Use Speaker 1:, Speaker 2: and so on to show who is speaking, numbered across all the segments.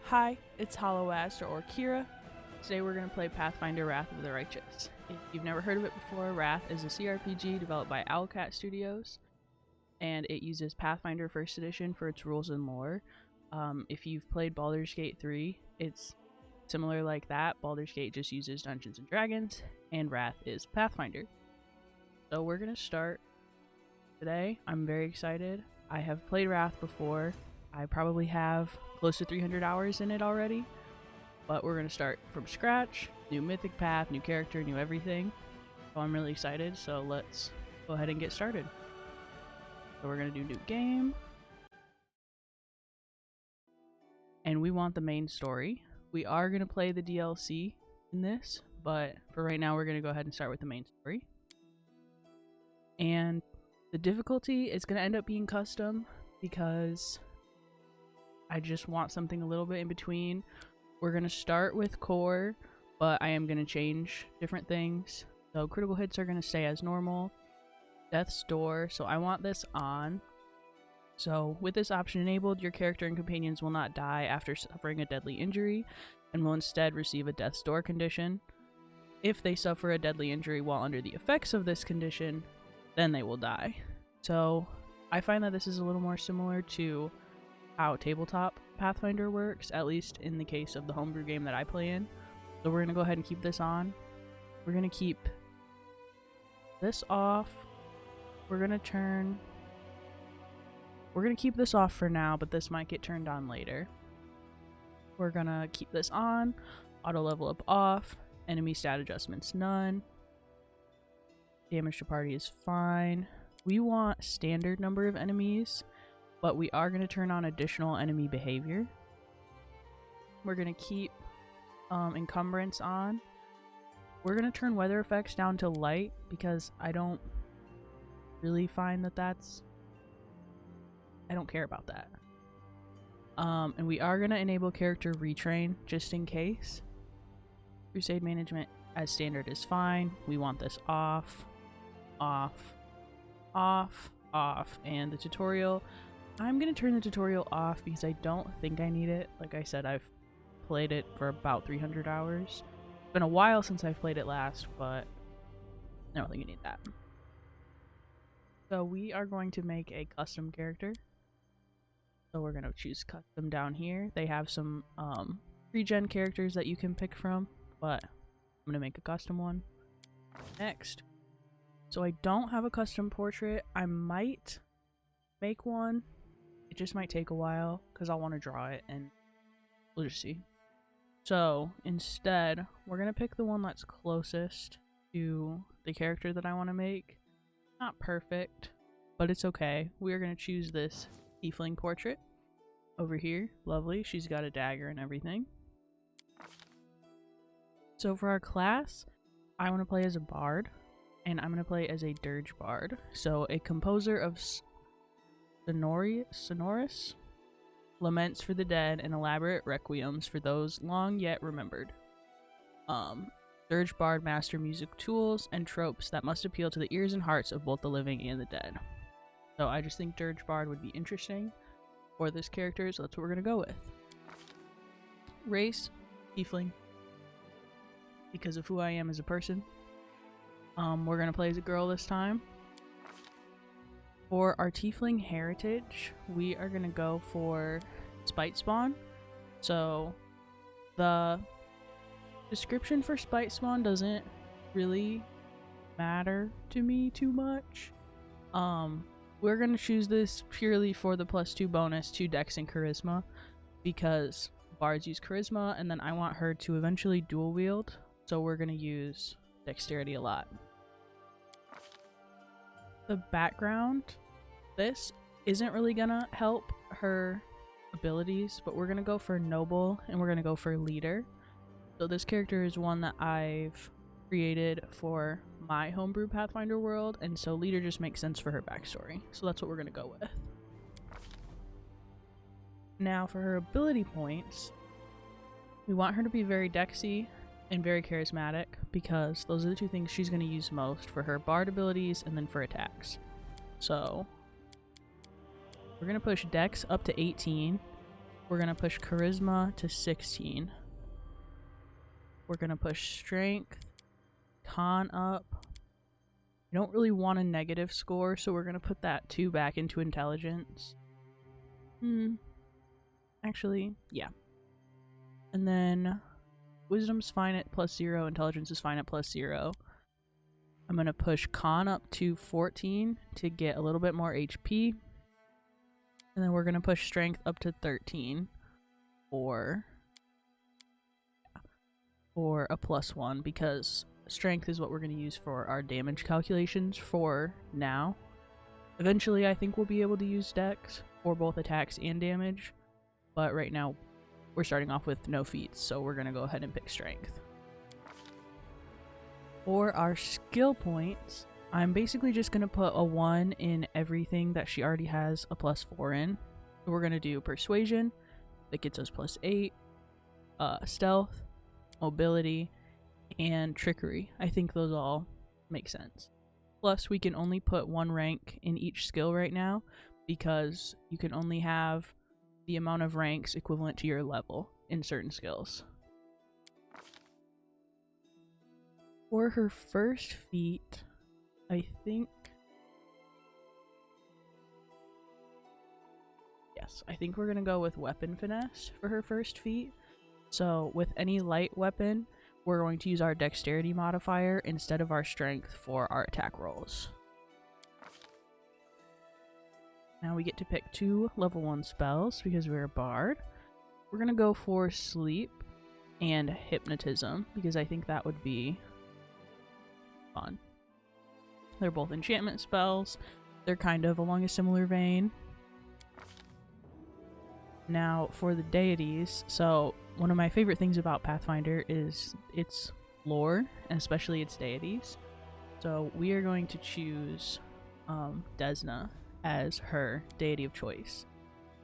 Speaker 1: Hi, it's Hollowaster or Kira. Today we're going to play Pathfinder Wrath of the Righteous. If you've never heard of it before, Wrath is a CRPG developed by Owlcat Studios, and it uses Pathfinder 1st Edition for its rules and lore. If you've played Baldur's Gate 3, it's similar like that. Baldur's Gate just uses Dungeons & Dragons, and Wrath is Pathfinder. So we're going to start today. I'm very excited. I have played Wrath before. I probably have close to 300 hours in it already, but we're going to start from scratch. New mythic path, new character, new everything. So I'm really excited, so let's go ahead and get started. So we're going to do new game. And we want the main story. We are going to play the DLC in this, but for right now we're going to go ahead and start with the main story. And the difficulty is going to end up being custom because I just want something a little bit in between. We're going to start with core, but I am going to change different things. So critical hits are going to stay as normal. Death's Door, so I want this on. So with this option enabled, your character and companions will not die after suffering a deadly injury and will instead receive a Death's Door condition. If they suffer a deadly injury while under the effects of this condition, then they will die. So I find that this is a little more similar to how tabletop Pathfinder works, at least in the case of the homebrew game that I play in. So we're going to go ahead and keep this on. We're going to keep this off. We're going to keep this off for now, but this might get turned on later. We're going to keep this on. Auto level up off. Enemy stat adjustments none. Damage to party is fine. We want standard number of enemies, but we are going to turn on additional enemy behavior. We're going to keep encumbrance on. We're going to turn weather effects down to light because I don't really find that I don't care about that. And we are going to enable character retrain just in case. Crusade management as standard is fine. We want this off, off, off, off, and the tutorial. I'm going to turn the tutorial off because I don't think I need it. Like I said, I've played it for about 300 hours. It's been a while since I've played it last, but I don't think you need that. So we are going to make a custom character. So we're going to choose custom down here. They have some regen characters that you can pick from, but I'm going to make a custom one. Next. So I don't have a custom portrait. I might make one. It just might take a while because I'll want to draw it and we'll just see. So instead, we're going to pick the one that's closest to the character that I want to make. Not perfect, but it's okay. We're going to choose this tiefling portrait over here. Lovely. She's got a dagger and everything. So for our class, I want to play as a bard, and I'm going to play as a dirge bard. So a composer of sonorous laments for the dead and elaborate requiems for those long yet remembered. Dirge bard master music tools and tropes that must appeal to the ears and hearts of both the living and the dead. So I just think dirge bard would be interesting for this character, so that's what we're going to go with. Race, tiefling, because of who I am as a person. We're going to play as a girl this time. For our tiefling heritage, we are going to go for Spite Spawn. So the description for Spite Spawn doesn't really matter to me too much. We're going to choose this purely for the +2 bonus to Dex and Charisma because bards use Charisma, and then I want her to eventually dual wield, so we're going to use Dexterity a lot. The background, this isn't really going to help her abilities, but we're going to go for Noble and we're going to go for Leader. So this character is one that I've created for my homebrew Pathfinder world, and so Leader just makes sense for her backstory. So that's what we're going to go with. Now for her ability points, we want her to be very dexy and very charismatic because those are the two things she's going to use most for her bard abilities and then for attacks. So we're going to push Dex up to 18 We're going to push charisma to 16. We're going to push strength, con up. I don't really want a negative score, so we're going to put that 2 back into intelligence. Actually, yeah. And then wisdom's fine at +0, intelligence is fine at +0. I'm going to push con up to 14 to get a little bit more HP. And then we're going to push strength up to 13 for a +1, because strength is what we're going to use for our damage calculations for now. Eventually, I think we'll be able to use dex for both attacks and damage, but right now we're starting off with no feats, so we're going to go ahead and pick strength. For our skill points, I'm basically just going to put a 1 in everything that she already has a +4 in. So we're going to do persuasion, that gets us +8, stealth, mobility, and trickery. I think those all make sense. Plus, we can only put 1 rank in each skill right now, because you can only have the amount of ranks equivalent to your level in certain skills. For her first feat, I think we're going to go with weapon finesse for her first feat. So with any light weapon, we're going to use our dexterity modifier instead of our strength for our attack rolls. Now we get to pick 2 level 1 spells because we're a bard. We're going to go for sleep and hypnotism because I think that would be fun. They're both enchantment spells. They're kind of along a similar vein. Now for the deities, so one of my favorite things about Pathfinder is its lore, and especially its deities. So we are going to choose Desna as her deity of choice.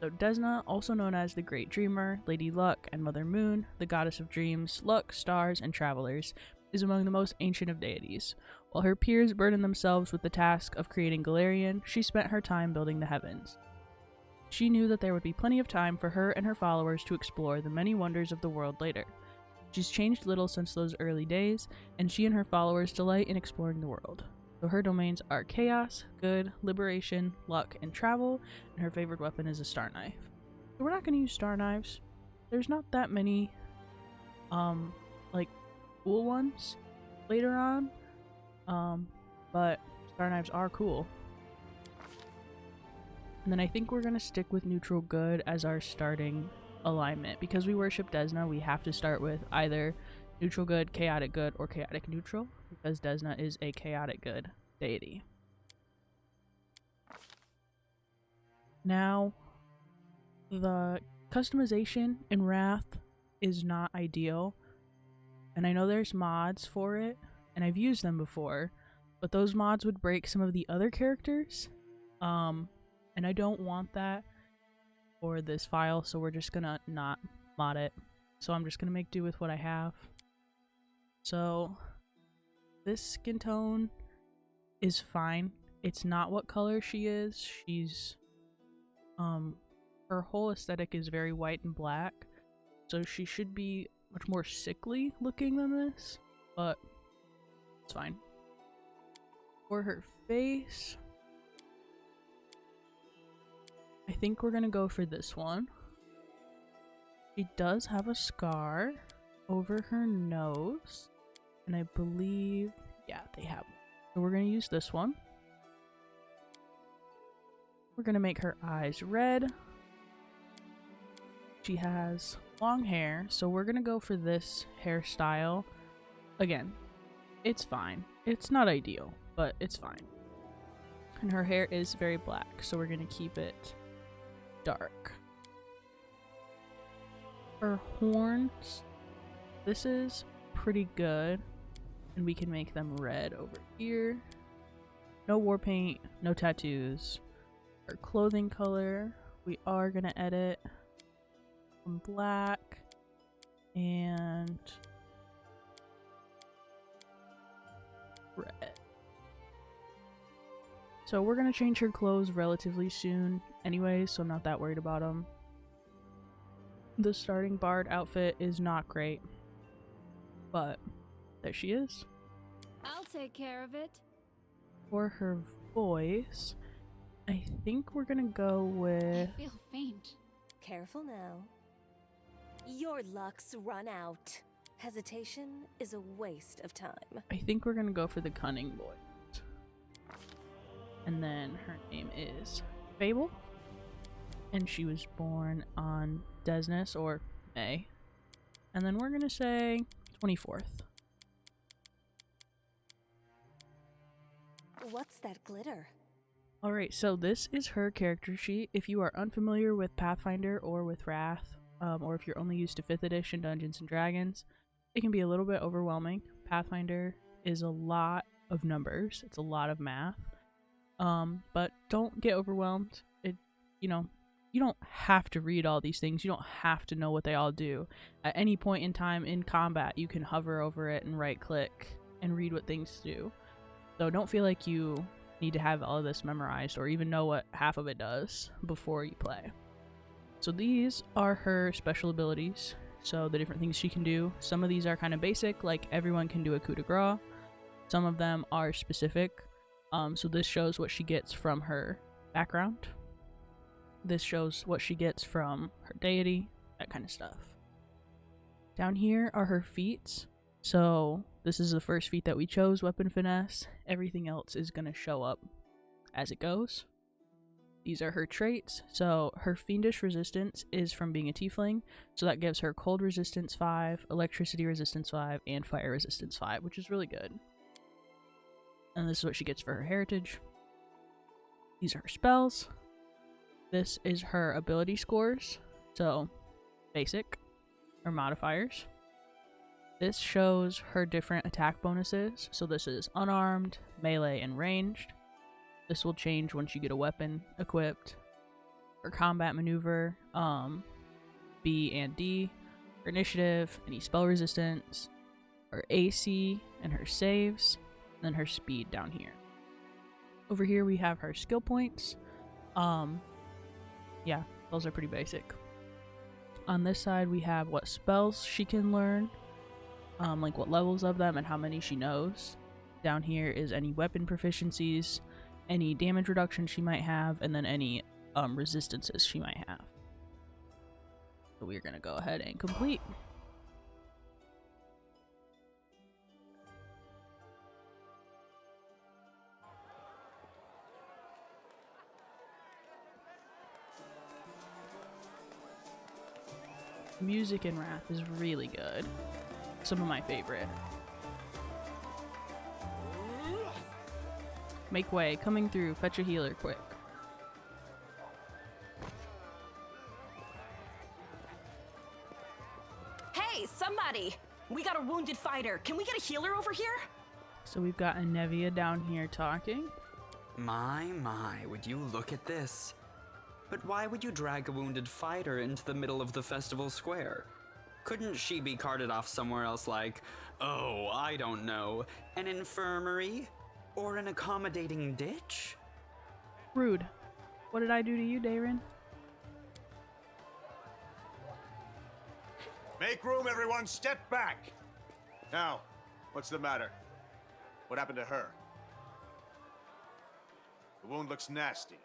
Speaker 1: So Desna, also known as the Great Dreamer, Lady Luck, and Mother Moon, the goddess of dreams, luck, stars, and travelers, is among the most ancient of deities. While her peers burdened themselves with the task of creating Galarian, she spent her time building the heavens. She knew that there would be plenty of time for her and her followers to explore the many wonders of the world later. She's changed little since those early days, and she and her followers delight in exploring the world. So her domains are chaos, good, liberation, luck, and travel, and her favorite weapon is a star knife. So we're not going to use star knives. There's not that many, like, cool ones later on, but star knives are cool. And then I think we're going to stick with neutral good as our starting alignment. Because we worship Desna, we have to start with either neutral good, or chaotic neutral, because Desna is a chaotic good deity. Now, the customization in Wrath is not ideal, and I know there's mods for it, and I've used them before, but those mods would break some of the other characters, and I don't want that for this file, so we're just gonna not mod it. So I'm just gonna make do with what I have. So this skin tone is fine. It's not what color she is. She's her whole aesthetic is very white and black, so she should be much more sickly looking than this, but it's fine. For her face, I think we're gonna go for this one. She does have a scar over her nose, and I believe, yeah, they have one. So we're gonna use this one. We're gonna make her eyes red. She has long hair, so we're gonna go for this hairstyle. Again, it's fine. It's not ideal, but it's fine. And her hair is very black, so we're gonna keep it dark. Her horns, this is pretty good, and we can make them red over here. No war paint, no tattoos. Her clothing color, we are gonna edit from black and red. So we're gonna change her clothes relatively soon anyway, so I'm not that worried about them. The starting bard outfit is not great, but there she is.
Speaker 2: I'll take care of it.
Speaker 1: For her voice, I think we're gonna go with...
Speaker 2: I feel faint.
Speaker 3: Careful now. Your luck's run out. Hesitation is a waste of time.
Speaker 1: I think we're gonna go for the cunning voice. And then her name is Fable. And she was born on Desnus, or May. And then we're gonna say 24th.
Speaker 3: What's that glitter?
Speaker 1: Alright, so this is her character sheet. If you are unfamiliar with Pathfinder or with Wrath, or if you're only used to 5th edition Dungeons and Dragons, it can be a little bit overwhelming. Pathfinder is a lot of numbers. It's a lot of math. But don't get overwhelmed. You don't have to read all these things. You don't have to know what they all do. At any point in time in combat, you can hover over it and right click and read what things do. So don't feel like you need to have all of this memorized or even know what half of it does before you play. So these are her special abilities. So the different things she can do. Some of these are kind of basic, like everyone can do a coup de grace. Some of them are specific. So this shows what she gets from her background. This shows what she gets from her deity, that kind of stuff. Down here are her feats. So this is the first feat that we chose, Weapon Finesse. Everything else is going to show up as it goes. These are her traits. So her Fiendish Resistance is from being a tiefling. So that gives her Cold Resistance 5, Electricity Resistance 5, and Fire Resistance 5, which is really good. And this is what she gets for her heritage. These are her spells. This is her ability scores. So basic, or modifiers. This shows her different attack bonuses. So this is unarmed, melee, and ranged. This will change once you get a weapon equipped. Her combat maneuver, B and D. Her initiative, any spell resistance. Her AC and her saves. And then her speed down here. Over here we have her skill points. Yeah, those are pretty basic. On this side we have what spells she can learn. Like what levels of them and how many she knows. Down here is any weapon proficiencies, any damage reduction she might have, and then any resistances she might have. So we're gonna go ahead and complete. Music in Wrath is really good. Some of my favorite. Make way, coming through, fetch a healer quick.
Speaker 4: Hey, somebody! We got a wounded fighter. Can we get a healer over here?
Speaker 1: So we've got Anevia down here talking.
Speaker 5: My, would you look at this? But why would you drag a wounded fighter into the middle of the festival square? Couldn't she be carted off somewhere else like, oh, I don't know, an infirmary? Or an accommodating ditch?
Speaker 1: Rude. What did I do to you, Dayrin?
Speaker 6: Make room, everyone! Step back! Now, what's the matter? What happened to her? The wound looks nasty.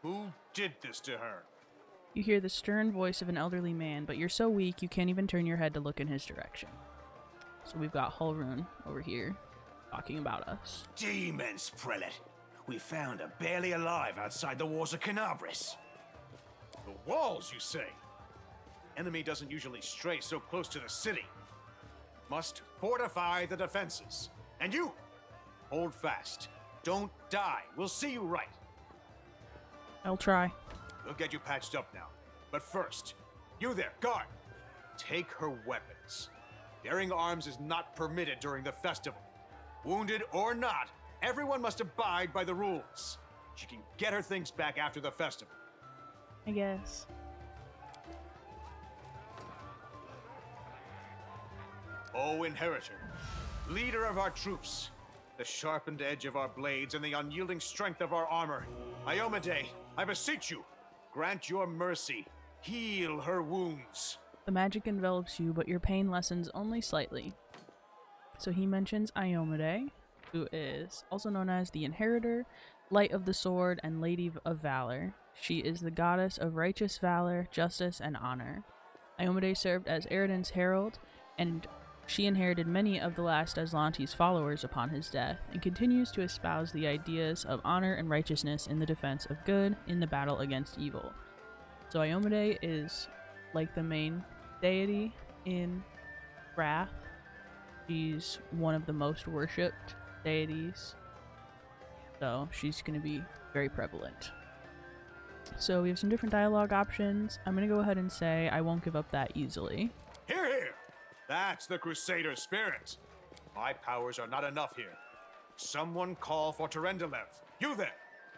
Speaker 6: Who did this to her?
Speaker 1: You hear the stern voice of an elderly man, but you're so weak you can't even turn your head to look in his direction. So we've got Hulrun over here talking about us.
Speaker 7: Demons, prelate! We found her barely alive outside the walls of Canabris.
Speaker 6: The walls, you say? Enemy doesn't usually stray so close to the city. Must fortify the defenses. And you, hold fast. Don't die. We'll see you right.
Speaker 1: I'll try.
Speaker 6: We'll get you patched up now. But first, you there, guard. Take her weapons. Bearing arms is not permitted during the festival. Wounded or not, everyone must abide by the rules. She can get her things back after the festival.
Speaker 1: I guess.
Speaker 6: O Inheritor, leader of our troops, the sharpened edge of our blades and the unyielding strength of our armor, Iomade, I beseech you, grant your mercy Heal her wounds.
Speaker 1: The magic envelops you, but your pain lessens only slightly. So he mentions Iomade, who is also known as the Inheritor, Light of the Sword, and Lady of Valor. She is the goddess of righteous valor, justice, and honor. Iomade served as Eridan's herald, and she inherited many of the last Aslante's followers upon his death, and continues to espouse the ideas of honor and righteousness in the defense of good in the battle against evil. So Iomade is like the main deity in Wrath. She's one of the most worshipped deities, so she's going to be very prevalent. So we have some different dialogue options. I'm going to go ahead and say I won't give up that easily.
Speaker 6: Hear, hear! That's the Crusader spirit. My powers are not enough here. Someone call for Terendelev. You there!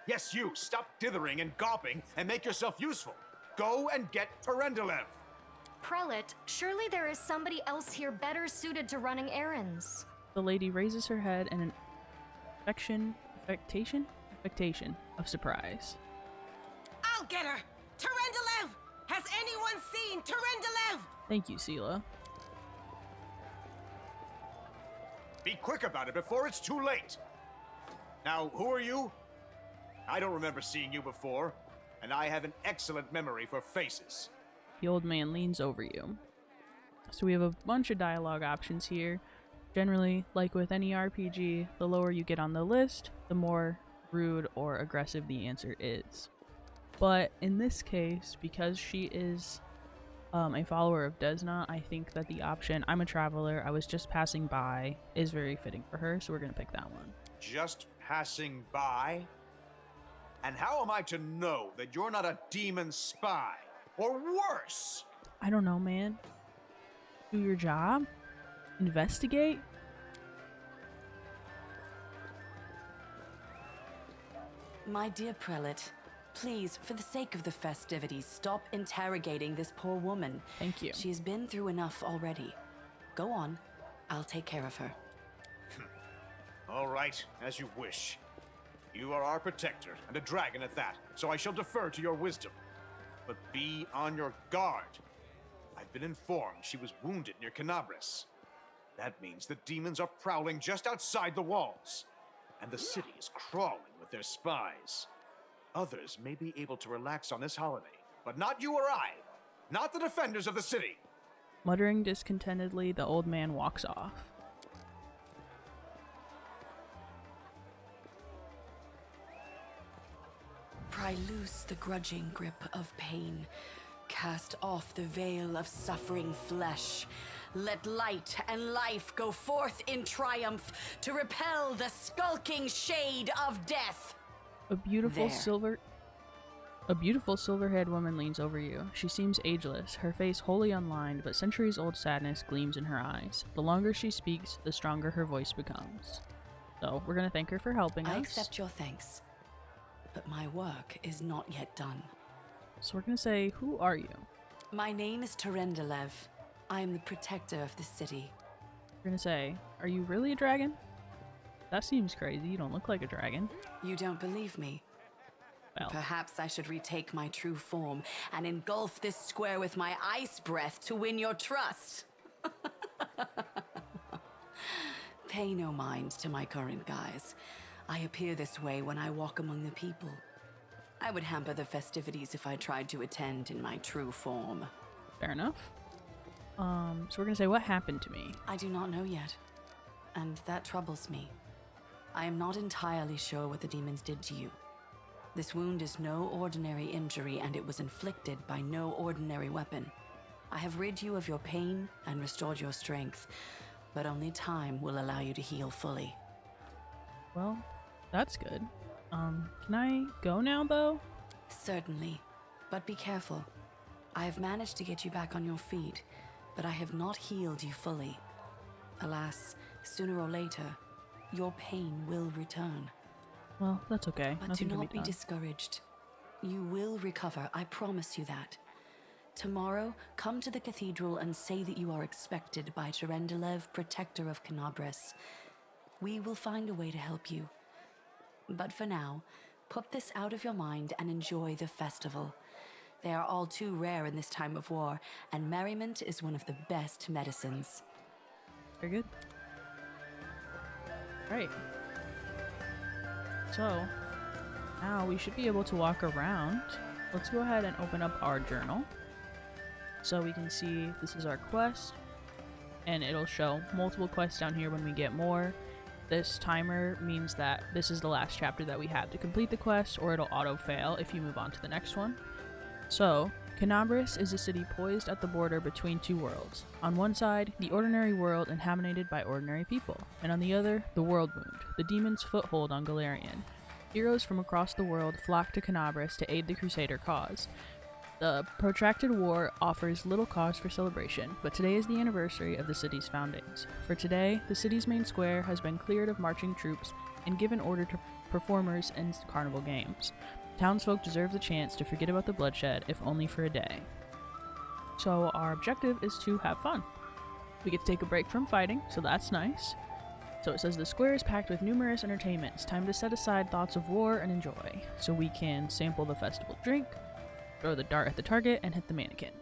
Speaker 6: Yes, you! Stop dithering and gawping and make yourself useful. Go and get Terendelev!
Speaker 8: Prelate, surely there is somebody else here better suited to running errands.
Speaker 1: The lady raises her head in an affectation of surprise.
Speaker 4: I'll get her! Terendelev! Has anyone seen Terendelev?
Speaker 1: Thank you, Sela.
Speaker 6: Be quick about it before it's too late. Now, who are you? I don't remember seeing you before, and I have an excellent memory for faces.
Speaker 1: The old man leans over you. So we have a bunch of dialogue options here. Generally, like with any RPG, the lower you get on the list, the more rude or aggressive the answer is. But in this case, because she is a follower of Desna, I think that the option, I'm a traveler, I was just passing by, is very fitting for her, so we're going to pick that one.
Speaker 6: Just passing by? And how am I to know that you're not a demon spy? Or worse!
Speaker 1: I don't know, man. Do your job? Investigate?
Speaker 9: My dear prelate, please, for the sake of the festivities, stop interrogating this poor woman.
Speaker 1: Thank you.
Speaker 9: She has been through enough already. Go on. I'll take care of her.
Speaker 6: All right, as you wish. You are our protector, and a dragon at that, so I shall defer to your wisdom. But be on your guard. I've been informed she was wounded near Canabris. That means the demons are prowling just outside the walls, and the city is crawling with their spies. Others may be able to relax on this holiday, but not you or I. Not the defenders of the city.
Speaker 1: Muttering discontentedly, the old man walks off.
Speaker 9: Pry loose the grudging grip of pain. Cast off the veil of suffering flesh. Let light and life go forth in triumph to repel the skulking shade of death.
Speaker 1: A beautiful
Speaker 9: There.
Speaker 1: silver-haired woman leans over you. She seems ageless, her face wholly unlined, but centuries-old sadness gleams in her eyes. The longer she speaks, the stronger her voice becomes. So, we're gonna thank her for helping us.
Speaker 9: I accept your thanks, but my work is not yet done.
Speaker 1: So we're gonna say, who are you?
Speaker 9: My name is Terendelev. I am the protector of the city.
Speaker 1: We're gonna say, are you really a dragon? That seems crazy, you don't look like a dragon.
Speaker 9: You don't believe me?
Speaker 1: Well,
Speaker 9: Perhaps I should retake my true form and engulf this square with my ice breath to win your trust. Pay no mind to my current guise. I appear this way when I walk among the people. I would hamper the festivities if I tried to attend in my true form.
Speaker 1: fair enough. So we're gonna say, what happened to me?
Speaker 9: I do not know yet, and that troubles me. I am not entirely sure what the demons did to you. This wound is no ordinary injury, and it was inflicted by no ordinary weapon. I have rid you of your pain and restored your strength, but only time will allow you to heal fully.
Speaker 1: Well, that's good. Can I go now, though?
Speaker 9: Certainly, but be careful. I have managed to get you back on your feet, but I have not healed you fully. Alas, sooner or later, your pain will return.
Speaker 1: Well, that's okay.
Speaker 9: But
Speaker 1: Nothing
Speaker 9: do
Speaker 1: can
Speaker 9: not be
Speaker 1: done.
Speaker 9: discouraged. You will recover, I promise you that. Tomorrow, come to the cathedral and say that you are expected by Terendelev, protector of Canabris. We will find a way to help you. But for now, put this out of your mind and enjoy the festival. They are all too rare in this time of war, and merriment is one of the best medicines.
Speaker 1: Very good. Right. So, now we should be able to walk around. Let's go ahead and open up our journal. So we can see this is our quest, and it'll show multiple quests down here when we get more. This timer means that this is the last chapter that we have to complete the quest, or it'll auto-fail if you move on to the next one. So, Canabris is a city poised at the border between two worlds. On one side, the ordinary world inhabited by ordinary people, and on the other, the World Wound, the demon's foothold on Galarian. Heroes from across the world flock to Canabris to aid the Crusader cause. The protracted war offers little cause for celebration, but today is the anniversary of the city's foundings. For today, the city's main square has been cleared of marching troops and given order to performers and carnival games. Townsfolk deserve the chance to forget about the bloodshed, if only for a day. So our objective is to have fun. We get to take a break from fighting, so that's nice. So it says the square is packed with numerous entertainments. Time to set aside thoughts of war and enjoy. So we can sample the festival drink, throw the dart at the target, and hit the mannequin.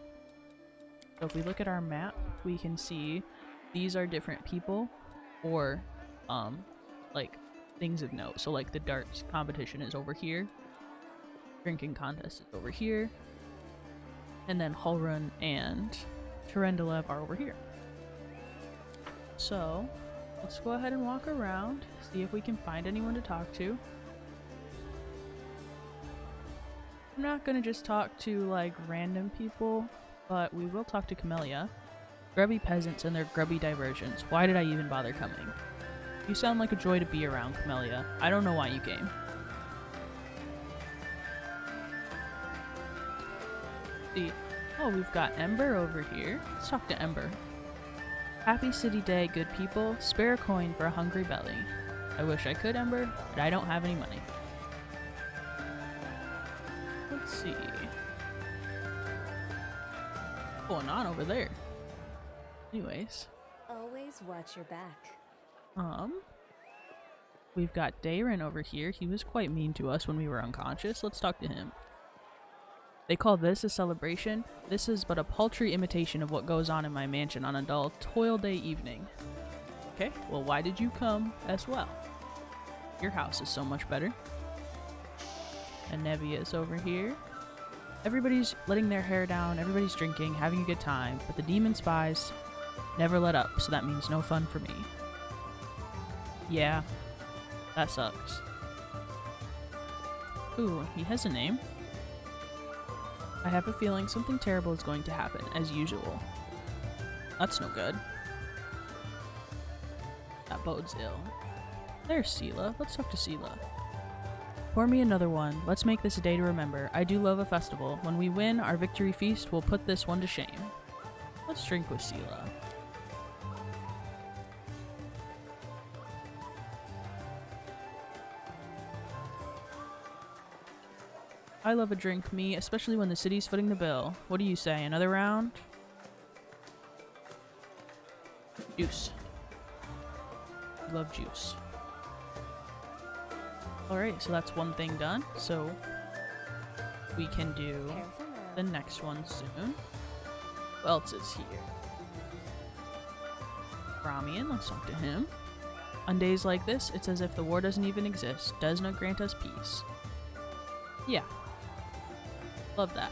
Speaker 1: So if we look at our map, we can see these are different people, or like things of note. So like the darts competition is over here, drinking contest is over here, and then Hulrun and Tyrendelev are over here. So let's go ahead and walk around, see if we can find anyone to talk to. I'm not gonna just talk to like random people, but we will talk to Camellia. Grubby peasants and their grubby diversions. Why did I even bother coming? You sound like a joy to be around, Camellia. I don't know why you came. See. Oh, we've got Ember over here. Let's talk to Ember. Happy city day, good people. Spare a coin for a hungry belly. I wish I could, Ember, but I don't have any money. Let's see. What's going on over there? Anyways.
Speaker 3: Always watch your back.
Speaker 1: We've got Dayrin over here. He was quite mean to us when we were unconscious. Let's talk to him. They call this a celebration. This is but a paltry imitation of what goes on in my mansion on a dull toil day evening. Okay, well why did you come as well? Your house is so much better. And Nevia is over here. Everybody's letting their hair down, everybody's drinking, having a good time, but the demon spies never let up, so that means no fun for me. Yeah, that sucks. Ooh, he has a name. I have a feeling something terrible is going to happen, as usual. That's no good. That bodes ill. There's Sela. Let's talk to Sela. Pour me another one. Let's make this a day to remember. I do love a festival. When we win our victory feast, we'll put this one to shame. Let's drink with Sela. I love a drink, me, especially when the city's footing the bill. What do you say, another round? Juice. Love juice. Alright, so that's one thing done. So we can do the next one soon. Who else is here? Ramian, let's talk to him. On days like this, it's as if the war doesn't even exist. Does not grant us peace. Yeah. Love that.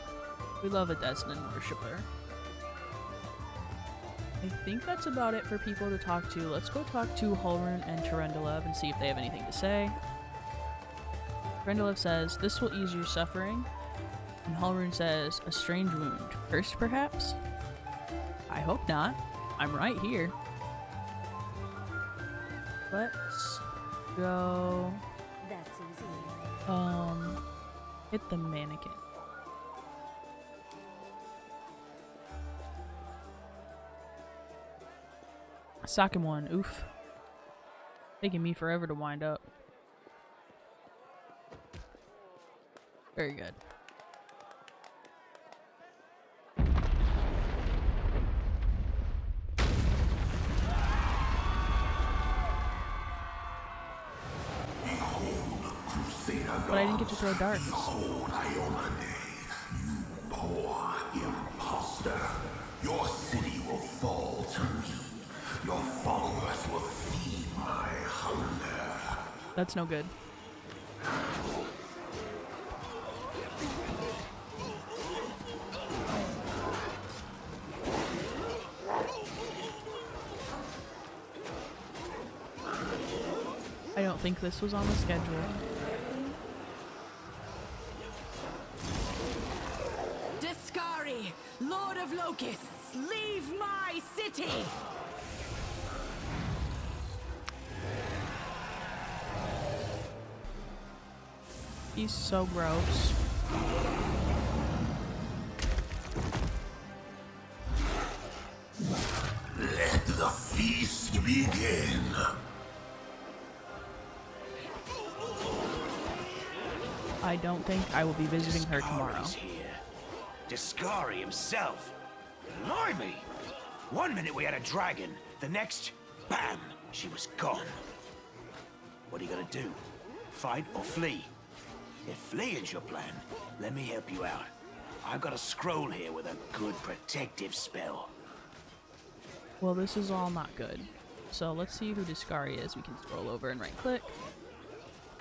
Speaker 1: We love a Desnan worshipper. I think that's about it for people to talk to. Let's go talk to Hulrun and Tyrendelev and see if they have anything to say. Tyrendelev says, this will ease your suffering. And Hulrun says, a strange wound. Cursed, perhaps? I hope not. I'm right here. Let's go...
Speaker 3: That's easy.
Speaker 1: Hit the mannequin. Second one, oof. Taking me forever to wind up. Very good. But I didn't get to throw darts. That's no good. I don't think this was on the schedule.
Speaker 10: Discari, Lord of Locusts, leave my city!
Speaker 1: He's so gross.
Speaker 11: Let the feast begin.
Speaker 1: I don't think I will be visiting her tomorrow.
Speaker 7: Discari's here. Discari himself. Blimey! One minute we had a dragon, the next, bam, she was gone. What are you gonna do? Fight or flee? If fleeing's your plan, let me help you out. I've got a scroll here with a good protective spell.
Speaker 1: Well, this is all not good. So let's see who Discari is. We can scroll over and right click.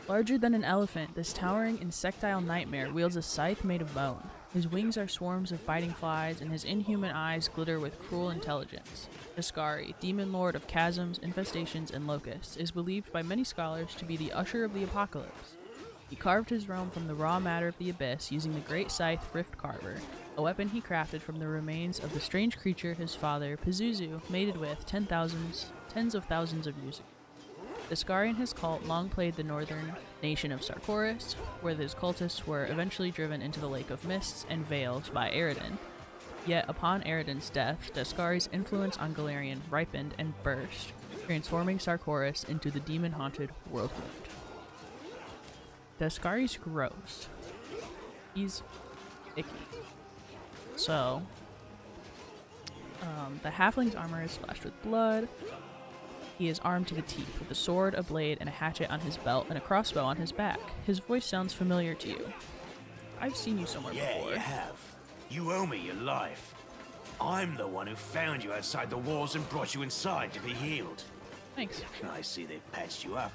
Speaker 1: Larger than an elephant, this towering insectile nightmare wields a scythe made of bone. His wings are swarms of biting flies, and his inhuman eyes glitter with cruel intelligence. Discari, demon lord of chasms, infestations, and locusts, is believed by many scholars to be the usher of the apocalypse. He carved his realm from the raw matter of the abyss using the great scythe Rift Carver, a weapon he crafted from the remains of the strange creature his father, Pazuzu, mated with tens of thousands of years ago. Discari and his cult long played the northern nation of Sarkoris, where his cultists were eventually driven into the Lake of Mists and Veils by Aridin. Yet upon Aridin's death, Discari's influence on Galarian ripened and burst, transforming Sarkoris into the demon-haunted Whirlwind. Discari's gross. He's icky. So, the halfling's armor is splashed with blood. He is armed to the teeth with a sword, a blade, and a hatchet on his belt, and a crossbow on his back. His voice sounds familiar to you. I've seen you somewhere before.
Speaker 7: Yeah, you have. You owe me your life. I'm the one who found you outside the walls and brought you inside to be healed.
Speaker 1: Thanks.
Speaker 7: I see they patched you up.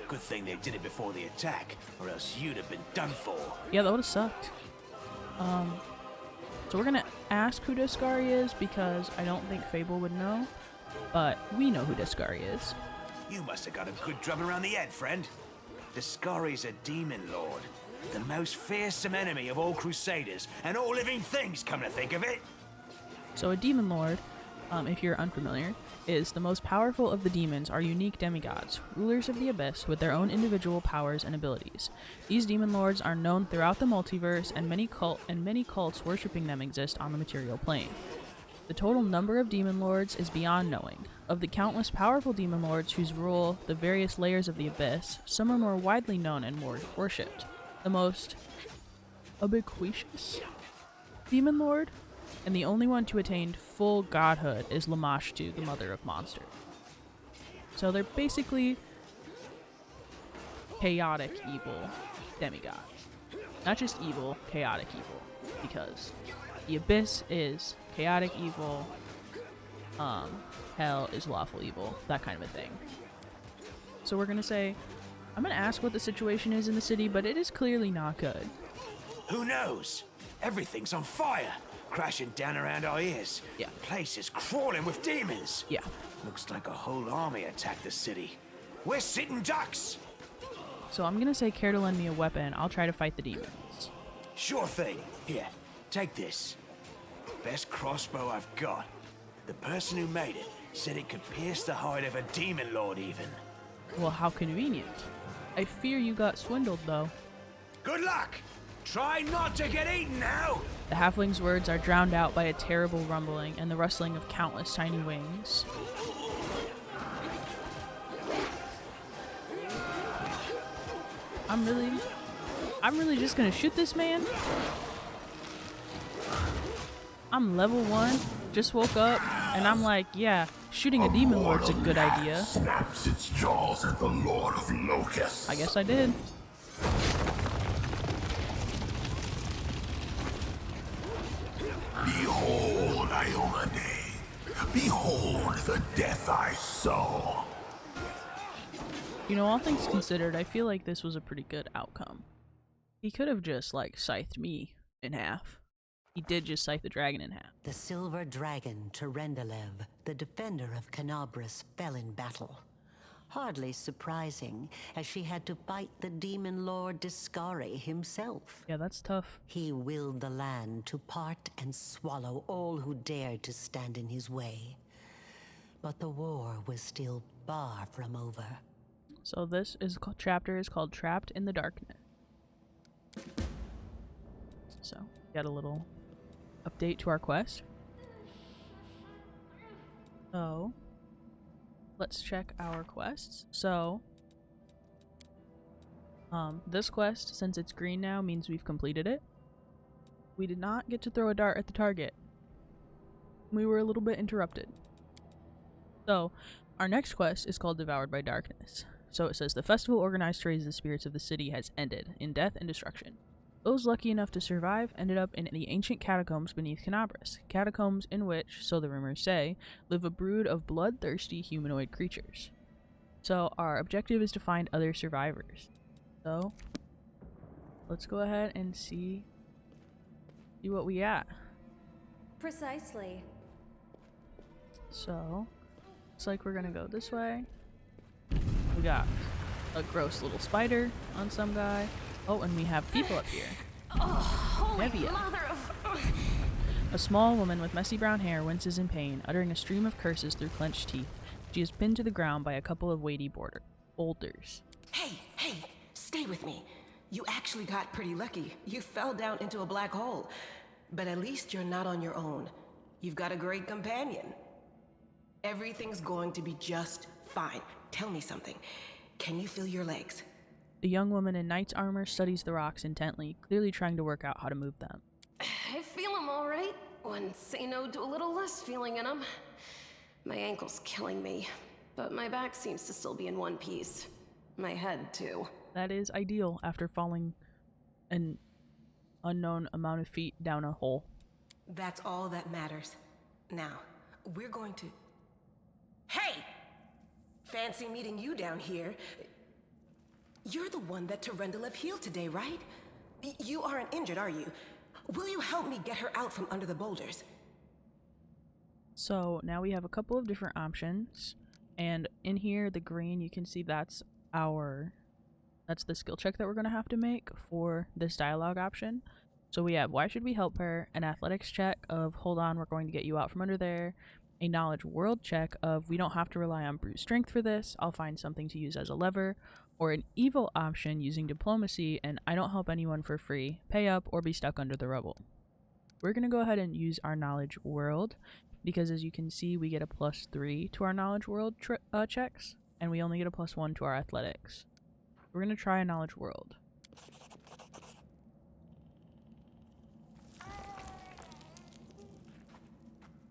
Speaker 7: Good thing they did it before the attack, or else you'd have been done for.
Speaker 1: Yeah, that would have sucked. So we're gonna ask who Discari is because I don't think Fable would know, but we know who Discari is.
Speaker 7: You must have got a good drubbing around the head, friend. Discari's a demon lord, the most fearsome enemy of all crusaders and all living things, come to think of it.
Speaker 1: So a demon lord, if you're unfamiliar, is the most powerful of the demons are unique demigods, rulers of the abyss with their own individual powers and abilities. These demon lords are known throughout the multiverse, and many cults worshipping them exist on the material plane. The total number of demon lords is beyond knowing. Of the countless powerful demon lords whose rule the various layers of the abyss, some are more widely known and more worshipped. The most ubiquitous demon lord, and the only one to attain full godhood, is Lamashtu, the mother of monsters. So they're basically chaotic evil demigods. Not just evil, chaotic evil. Because the abyss is chaotic evil, hell is lawful evil, that kind of a thing. So we're gonna say, I'm gonna ask what the situation is in the city, but it is clearly not good.
Speaker 7: Who knows? Everything's on fire, crashing down around our ears.
Speaker 1: Yeah.
Speaker 7: The place is crawling with demons.
Speaker 1: Yeah.
Speaker 7: Looks like a whole army attacked the city. We're sitting ducks.
Speaker 1: So I'm gonna say, care to lend me a weapon, I'll try to fight the demons.
Speaker 7: Sure thing. Here, take this. Best crossbow I've got. The person who made it said it could pierce the hide of a demon lord even.
Speaker 1: Well, how convenient. I fear you got swindled, though.
Speaker 7: Good luck! Try not to get eaten now!
Speaker 1: The halfling's words are drowned out by a terrible rumbling and the rustling of countless tiny wings. I'm really just gonna shoot this man? I'm level 1, just woke up, and I'm like, yeah, shooting a demon lord's a good idea.
Speaker 11: Snaps its jaws at the Lord of Locusts.
Speaker 1: I guess I did.
Speaker 11: Behold, Iomade. Behold the death I saw.
Speaker 1: You know, all things considered, I feel like this was a pretty good outcome. He could have just, like, scythed me in half. He did just scythe the dragon in half.
Speaker 12: The silver dragon, Terendelev, the defender of Canabras, fell in battle. Hardly surprising, as she had to fight the demon lord Discari himself.
Speaker 1: Yeah, that's tough.
Speaker 12: He willed the land to part and swallow all who dared to stand in his way. But the war was still far from over.
Speaker 1: So this chapter is called Trapped in the Darkness. So, got a little update to our quest. So, let's check our quests. So, this quest, since it's green now, means we've completed it. We did not get to throw a dart at the target. We were a little bit interrupted. So, our next quest is called Devoured by Darkness. So it says, the festival organized to raise the spirits of the city has ended, in death and destruction. Those lucky enough to survive ended up in the ancient catacombs beneath Canabras, catacombs in which, so the rumors say, live a brood of bloodthirsty humanoid creatures. So our objective is to find other survivors. So, let's go ahead and see what we got.
Speaker 3: Precisely.
Speaker 1: So, looks like we're gonna go this way. We got a gross little spider on some guy. Oh, and we have people up here.
Speaker 8: Oh, holy
Speaker 1: Nevia.
Speaker 8: mother of...
Speaker 1: A small woman with messy brown hair winces in pain, uttering a stream of curses through clenched teeth. She is pinned to the ground by a couple of weighty boulders.
Speaker 4: Hey, stay with me. You actually got pretty lucky. You fell down into a black hole. But at least you're not on your own. You've got a great companion. Everything's going to be just fine. Tell me something. Can you feel your legs?
Speaker 1: The young woman in knight's armor studies the rocks intently, clearly trying to work out how to move them.
Speaker 8: I feel them all right. Wouldn't say no to a little less feeling in them. My ankle's killing me, but my back seems to still be in one piece. My head, too.
Speaker 1: That is ideal after falling an unknown amount of feet down a hole.
Speaker 4: That's all that matters. Now, we're going to... Hey! Fancy meeting you down here. You're the one that Terendelev healed today, right? You aren't injured, are you? Will you help me get her out from under the boulders?
Speaker 1: So now we have a couple of different options, and in here, the green, you can see that's the skill check that we're going to have to make for this dialogue option. So we have, why should we help her? An athletics check of, hold on, we're going to get you out from under there. A knowledge world check of, we don't have to rely on brute strength for this, I'll find something to use as a lever. Or an evil option using diplomacy, and I don't help anyone for free, pay up or be stuck under the rubble. We're going to go ahead and use our knowledge world, because as you can see, we get a +3 to our knowledge world checks, and we only get a +1 to our athletics. We're going to try a knowledge world.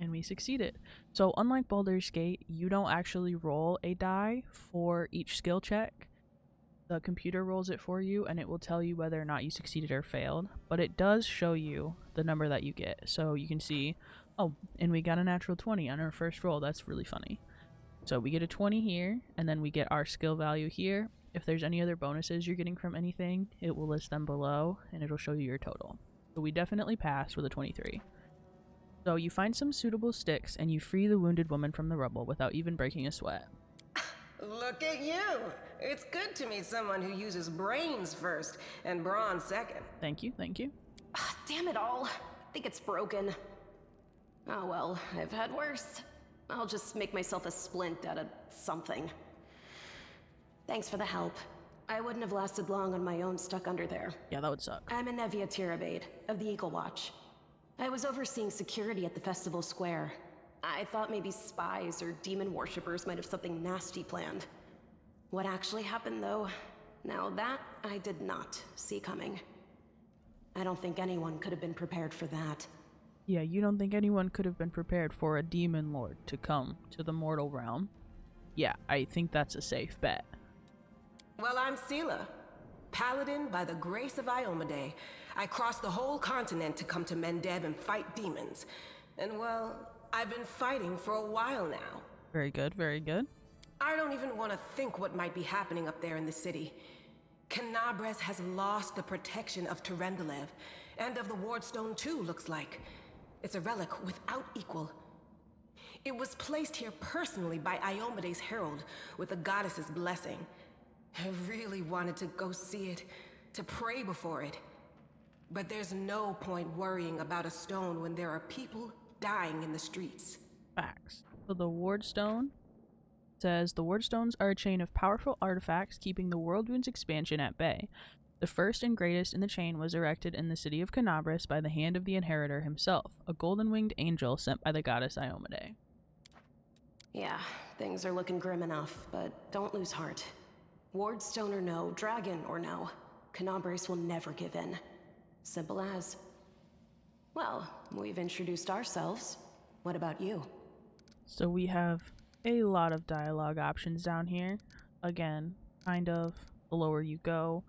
Speaker 1: And we succeeded. So unlike Baldur's Gate, you don't actually roll a die for each skill check. The computer rolls it for you, and it will tell you whether or not you succeeded or failed. But it does show you the number that you get. So you can see, oh, and we got a natural 20 on our first roll. That's really funny. So we get a 20 here, and then we get our skill value here. If there's any other bonuses you're getting from anything, it will list them below, and it'll show you your total. So we definitely passed with a 23. So you find some suitable sticks, and you free the wounded woman from the rubble without even breaking a sweat.
Speaker 4: Look at you! It's good to meet someone who uses brains first and brawn second.
Speaker 1: Thank you, thank you.
Speaker 8: Damn it all. I think it's broken. Oh well, I've had worse. I'll just make myself a splint out of something. Thanks for the help. I wouldn't have lasted long on my own stuck under there.
Speaker 1: Yeah, that would suck.
Speaker 8: I'm Nevia Tirabade of the Eagle Watch. I was overseeing security at the festival square. I thought maybe spies or demon worshippers might have something nasty planned. What actually happened, though, now that I did not see coming. I don't think anyone could have been prepared for that.
Speaker 1: Yeah, you don't think anyone could have been prepared for a demon lord to come to the mortal realm? Yeah, I think that's a safe bet.
Speaker 4: Well, I'm Sela, paladin by the grace of Iomade. I crossed the whole continent to come to Mendeb and fight demons. And well, I've been fighting for a while now.
Speaker 1: Very good, very good.
Speaker 4: I don't even want to think what might be happening up there in the city. Canabres has lost the protection of Terendelev, and of the Wardstone too, looks like. It's a relic without equal. It was placed here personally by Iomede's herald, with the goddess's blessing. I really wanted to go see it, to pray before it. But there's no point worrying about a stone when there are people dying in the streets.
Speaker 1: Facts. So the Wardstone says the Wardstones are a chain of powerful artifacts keeping the Worldwound's expansion at bay. The first and greatest in the chain was erected in the city of Canabres by the hand of the Inheritor himself, a golden-winged angel sent by the goddess Iomede.
Speaker 8: Yeah, things are looking grim enough, but don't lose heart. Wardstone or no, dragon or no, Canabres will never give in. Simple as. Well, we've introduced ourselves. What about you?
Speaker 1: So we have a lot of dialogue options down here. Again, kind of the lower you go.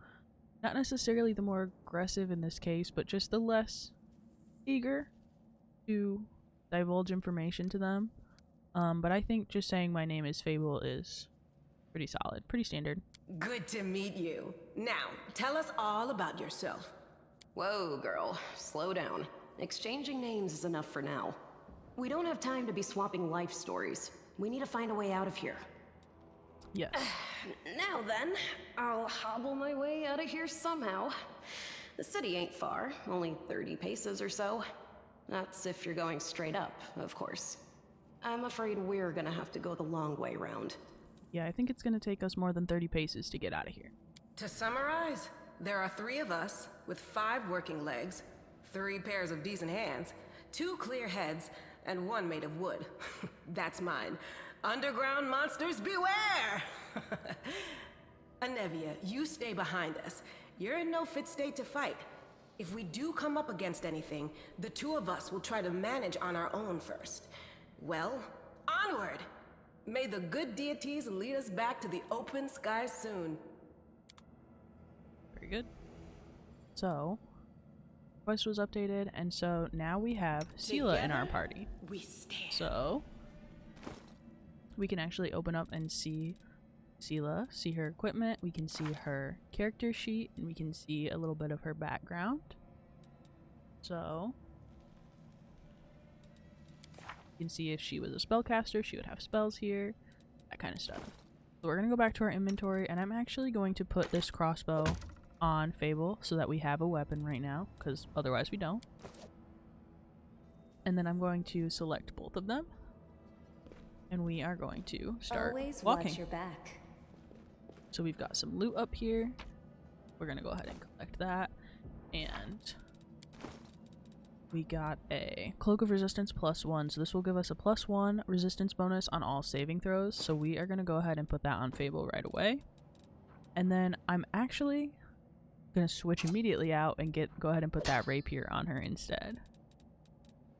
Speaker 1: Not necessarily the more aggressive in this case, but just the less eager to divulge information to them. But I think just saying my name is Fable is pretty solid, pretty standard.
Speaker 4: Good to meet you. Now, tell us all about yourself.
Speaker 8: Whoa, girl. Slow down. Exchanging names is enough for now. We don't have time to be swapping life stories. We need to find a way out of here.
Speaker 1: Yes.
Speaker 8: Now then, I'll hobble my way out of here somehow. The city ain't far, only 30 paces or so. That's if you're going straight up, of course. I'm afraid we're gonna have to go the long way round.
Speaker 1: Yeah, I think it's gonna take us more than 30 paces to get out of here.
Speaker 4: To summarize, there are 3 of us with 5 working legs, 3 pairs of decent hands, 2 clear heads, and 1 made of wood. That's mine. Underground monsters beware! Anevia, you stay behind us. You're in no fit state to fight. If we do come up against anything, the 2 of us will try to manage on our own first. Well, onward! May the good deities lead us back to the open skies soon.
Speaker 1: Very good. So, quest was updated, and so now we have Sela in our party.
Speaker 4: We stand.
Speaker 1: So, we can actually open up and see Sela, see her equipment, we can see her character sheet, and we can see a little bit of her background. So, you can see if she was a spellcaster, she would have spells here, that kind of stuff. So we're going to go back to our inventory, and I'm actually going to put this crossbow on Fable so that we have a weapon right now, because otherwise we don't. And then I'm going to select both of them, and we are going to start
Speaker 3: Always
Speaker 1: walking.
Speaker 3: watch your back.
Speaker 1: So we've got some loot up here. We're going to go ahead and collect that, and we got a Cloak of Resistance +1, so this will give us a +1 resistance bonus on all saving throws, so we are going to go ahead and put that on Fable right away. And then I'm actually going to switch immediately out and go ahead and put that Rapier on her instead.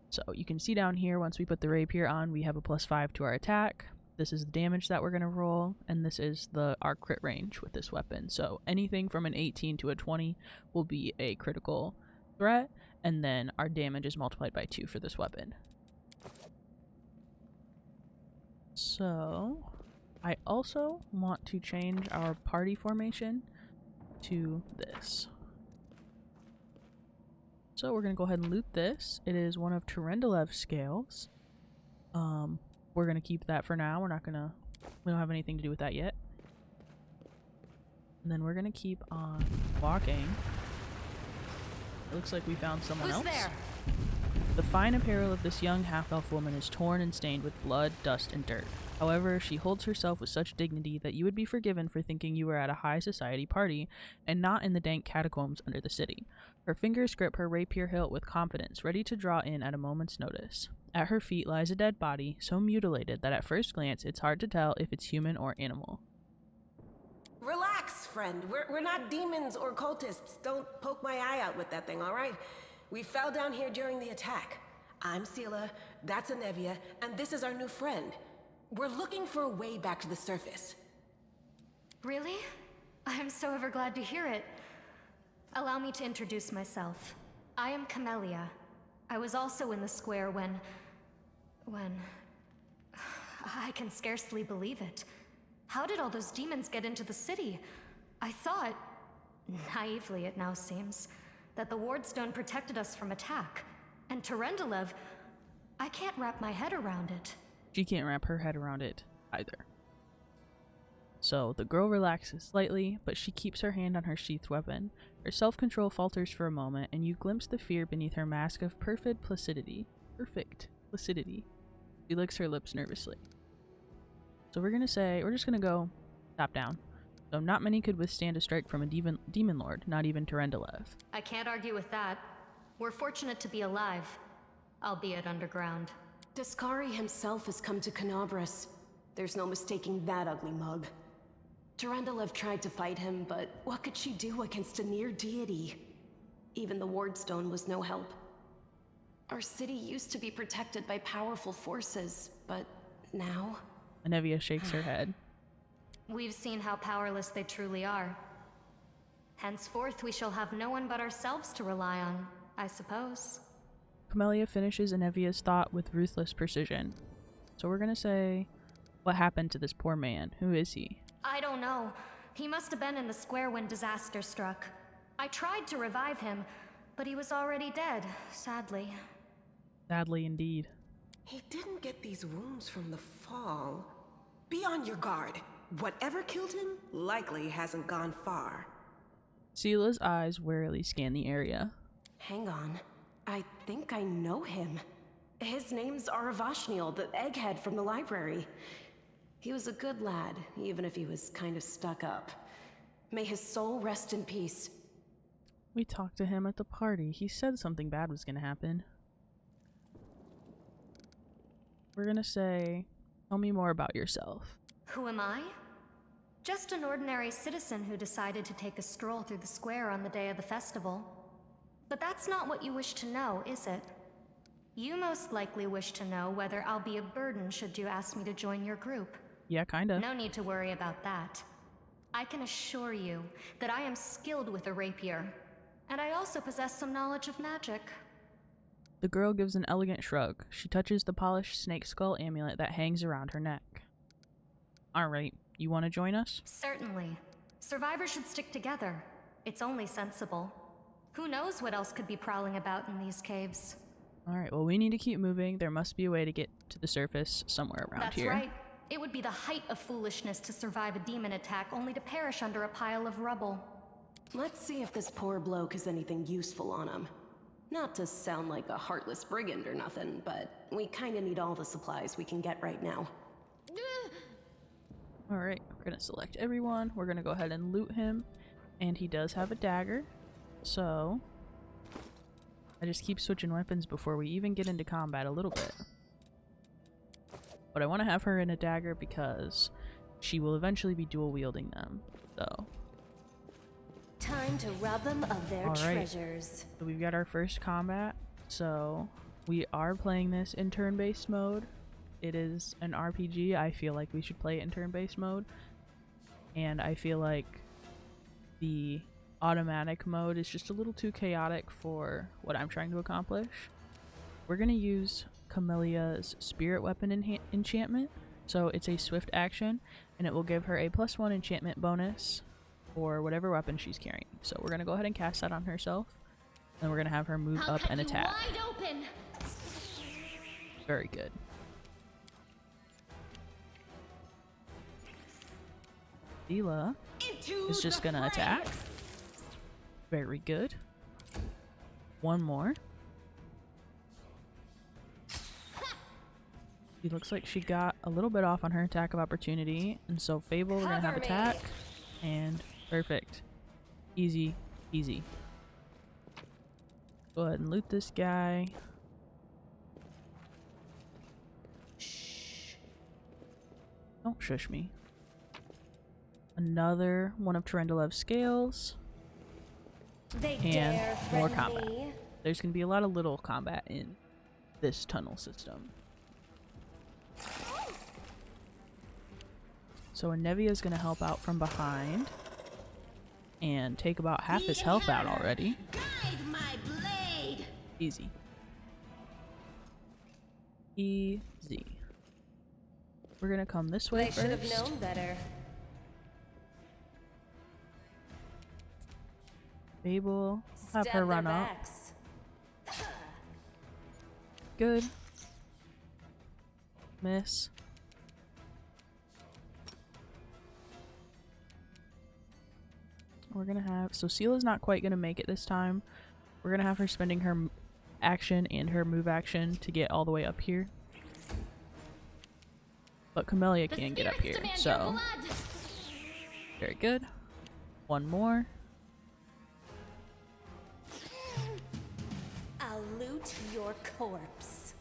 Speaker 1: So you can see down here, once we put the Rapier on, we have a +5 to our attack. This is the damage that we're going to roll, and this is our crit range with this weapon. So anything from an 18 to a 20 will be a critical threat, and then our damage is multiplied by 2 for this weapon. So I also want to change our party formation to this. So we're going to go ahead and loot this. It is one of Terendelev's scales. We're going to keep that for now. We don't have anything to do with that yet. And then we're going to keep on walking. It looks like we found someone else.
Speaker 8: There?
Speaker 1: The fine apparel of this young half-elf woman is torn and stained with blood, dust, and dirt. However, she holds herself with such dignity that you would be forgiven for thinking you were at a high society party and not in the dank catacombs under the city. Her fingers grip her rapier hilt with confidence, ready to draw in at a moment's notice. At her feet lies a dead body, so mutilated that at first glance it's hard to tell if it's human or animal.
Speaker 4: Relax, friend. We're not demons or cultists. Don't poke my eye out with that thing, all right? We fell down here during the attack. I'm Sela, that's Anevia, and this is our new friend. We're looking for a way back to the surface.
Speaker 2: Really? I'm so ever glad to hear it. Allow me to introduce myself. I am Camellia. I was also in the square when... I can scarcely believe it. How did all those demons get into the city? I thought, naively it now seems, that the Wardstone protected us from attack. And Terendelev, I can't wrap my head around it.
Speaker 1: She can't wrap her head around it either. So the girl relaxes slightly, but she keeps her hand on her sheathed weapon. Her self-control falters for a moment, and you glimpse the fear beneath her mask of perfect placidity. She licks her lips nervously. So we're just gonna go top down. So not many could withstand a strike from a demon lord, not even Terendelev.
Speaker 2: I can't argue with that. We're fortunate to be alive, albeit underground.
Speaker 8: Discari himself has come to Canabras. There's no mistaking that ugly mug. Terendelev tried to fight him, but what could she do against a near deity? Even the Wardstone was no help. Our city used to be protected by powerful forces, but now...
Speaker 1: Anevia shakes her head.
Speaker 2: We've seen how powerless they truly are. Henceforth, we shall have no one but ourselves to rely on, I suppose.
Speaker 1: Camellia finishes Anevia's thought with ruthless precision. So we're gonna say, what happened to this poor man? Who is he?
Speaker 2: I don't know. He must have been in the square when disaster struck. I tried to revive him, but he was already dead, sadly.
Speaker 1: Sadly indeed.
Speaker 4: He didn't get these wounds from the fall. Be on your guard. Whatever killed him likely hasn't gone far.
Speaker 1: Sela's eyes warily scan the area.
Speaker 8: Hang on. I think I know him. His name's Aravashniel, the egghead from the library. He was a good lad, even if he was kind of stuck up. May his soul rest in peace.
Speaker 1: We talked to him at the party. He said something bad was gonna happen. We're gonna say, tell me more about yourself.
Speaker 2: Who am I? Just an ordinary citizen who decided to take a stroll through the square on the day of the festival. But that's not what you wish to know, is it? You most likely wish to know whether I'll be a burden should you ask me to join your group.
Speaker 1: Yeah, kinda.
Speaker 2: No need to worry about that. I can assure you that I am skilled with a rapier, and I also possess some knowledge of magic.
Speaker 1: The girl gives an elegant shrug. She touches the polished snake skull amulet that hangs around her neck. Alright, you want to join us?
Speaker 2: Certainly. Survivors should stick together. It's only sensible. Who knows what else could be prowling about in these caves?
Speaker 1: Alright, well we need to keep moving. There must be a way to get to the surface somewhere around here.
Speaker 2: That's right. It would be the height of foolishness to survive a demon attack only to perish under a pile of rubble.
Speaker 8: Let's see if this poor bloke has anything useful on him. Not to sound like a heartless brigand or nothing, but we kinda need all the supplies we can get right now.
Speaker 1: Alright, we're gonna select everyone. We're gonna go ahead and loot him. And he does have a dagger. So I just keep switching weapons before we even get into combat a little bit. But I want to have her in a dagger because she will eventually be dual wielding them. So
Speaker 3: time to rob them of their treasures.
Speaker 1: So we've got our first combat. So we are playing this in turn-based mode. It is an RPG. I feel like we should play it in turn-based mode. And I feel like the automatic mode is just a little too chaotic for what I'm trying to accomplish. We're going to use Camellia's spirit weapon enchantment. So it's a swift action, and it will give her a +1 enchantment bonus for whatever weapon she's carrying. So we're going to go ahead and cast that on herself. And we're going to have her move up and attack.
Speaker 2: Wide open.
Speaker 1: Very good. Sela is just going to attack. Very good. One more. She looks like she got a little bit off on her attack of opportunity. And so Fable, we're going to have attack. And perfect. Easy, easy. Go ahead and loot this guy. Shh. Don't shush me. Another one of Terendelev's scales. And more combat. There's going to be a lot of little combat in this tunnel system. So Anevia is going to help out from behind and take about half his health out already.
Speaker 10: Guide my blade.
Speaker 1: Easy. Easy. We're going to come this way first.
Speaker 3: They should have known better.
Speaker 1: Fable, have
Speaker 3: Stab
Speaker 1: her
Speaker 3: their
Speaker 1: run up.
Speaker 3: backs.
Speaker 1: Good. Miss. We're gonna have, so Sela's not quite gonna make it this time. We're gonna have her spending her action and her move action to get all the way up here. But Camellia can get up here, so very good. One more.
Speaker 3: I'll loot your corpse.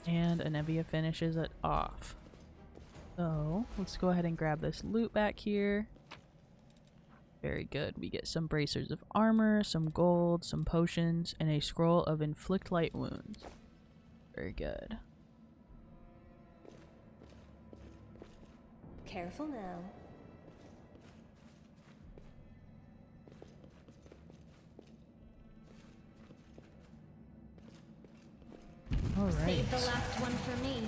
Speaker 1: And Anevia finishes it off. So let's go ahead and grab this loot back here. Very good. We get some bracers of armor, some gold, some potions, and a scroll of inflict light wounds. Very good.
Speaker 3: Careful now.
Speaker 1: All right.
Speaker 2: Save the last one for me.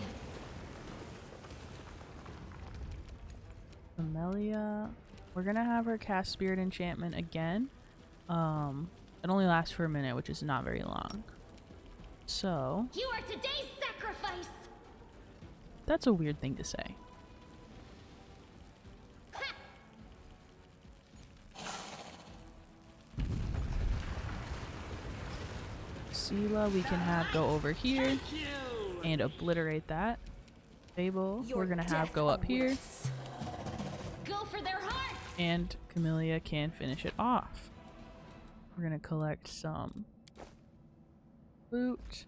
Speaker 1: Camellia, we're gonna have her cast Spirit Enchantment again. It only lasts for a minute, which is not very long. So
Speaker 2: You are today's sacrifice.
Speaker 1: that's a weird thing to say. Sela, we can have go over here and obliterate that. Fable, we're gonna have go up here.
Speaker 2: Go for their hearts.
Speaker 1: And Camellia can finish it off. We're gonna collect some loot.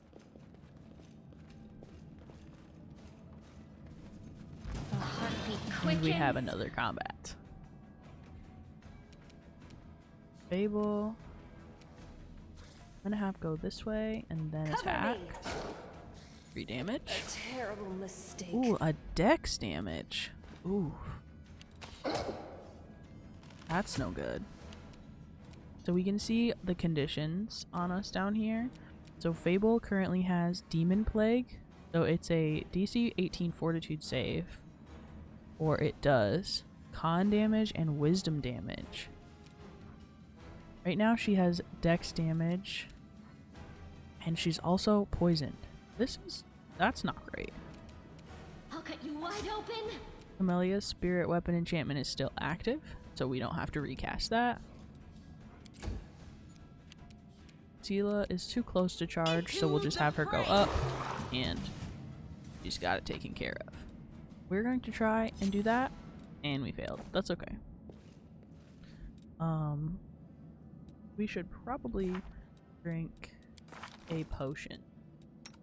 Speaker 2: The heartbeat
Speaker 1: And
Speaker 2: quickens.
Speaker 1: we have another combat. Fable. I'm gonna have go this way and then attack. 3 damage.
Speaker 3: A terrible mistake.
Speaker 1: Ooh, a dex damage. Ooh. That's no good. So we can see the conditions on us down here. So Fable currently has Demon Plague. So it's a DC 18 Fortitude save. Or it does con damage and wisdom damage. Right now she has dex damage. And she's also poisoned. That's not great.
Speaker 2: I'll cut you wide open.
Speaker 1: Camellia's Spirit Weapon enchantment is still active, so we don't have to recast that. Sela is too close to charge, so we'll just have her go up, and she's got it taken care of. We're going to try and do that, and we failed. That's okay. We should probably drink a potion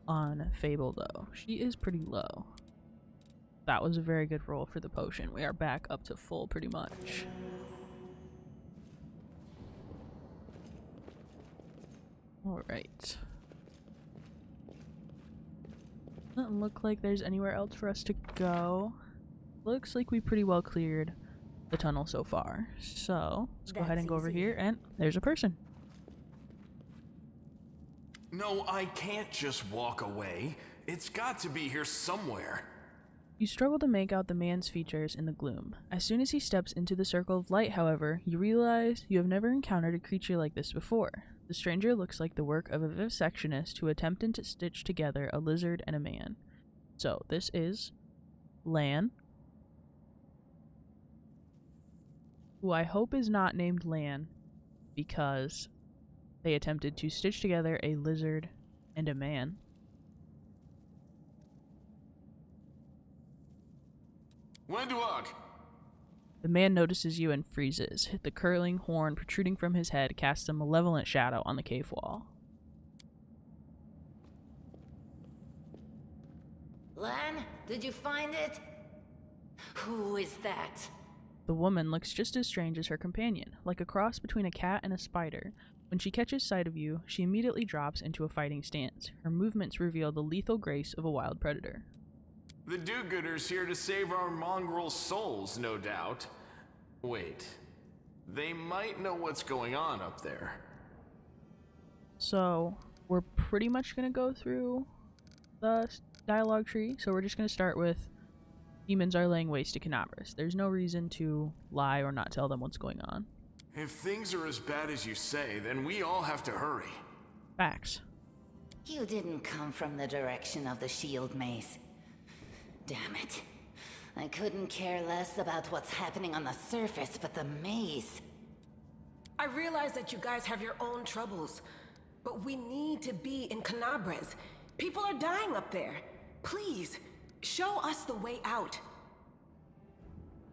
Speaker 1: on Fable, though. She is pretty low. That was a very good roll for the potion. We are back up to full pretty much. Alright. Doesn't look like there's anywhere else for us to go. Looks like we pretty well cleared the tunnel so far. So, let's go ahead and go over here, and there's a person.
Speaker 13: No, I can't just walk away. It's got to be here somewhere.
Speaker 1: You struggle to make out the man's features in the gloom. As soon as he steps into the circle of light, however, you realize you have never encountered a creature like this before. The stranger looks like the work of a vivisectionist who attempted to stitch together a lizard and a man. So, this is Lann, who I hope is not named Lann because they attempted to stitch together a lizard and a man.
Speaker 13: Wenduag!
Speaker 1: The man notices you and freezes. The curling horn protruding from his head casts a malevolent shadow on the cave wall.
Speaker 10: Lann, did you find it? Who is that?
Speaker 1: The woman looks just as strange as her companion, like a cross between a cat and a spider. When she catches sight of you, she immediately drops into a fighting stance. Her movements reveal the lethal grace of a wild predator.
Speaker 13: The do-gooders here to save our mongrel souls, no doubt. Wait, they might know what's going on up there.
Speaker 1: So, we're pretty much going to go through the dialogue tree. So we're just going to start with Demons are laying waste to Canabras. There's no reason to lie or not tell them what's going on.
Speaker 13: If things are as bad as you say, then we all have to hurry.
Speaker 1: Facts.
Speaker 10: You didn't come from the direction of the shield maze. Damn it. I couldn't care less about what's happening on the surface, but the maze.
Speaker 4: I realize that you guys have your own troubles, but we need to be in Canabras. People are dying up there. Please, show us the way out.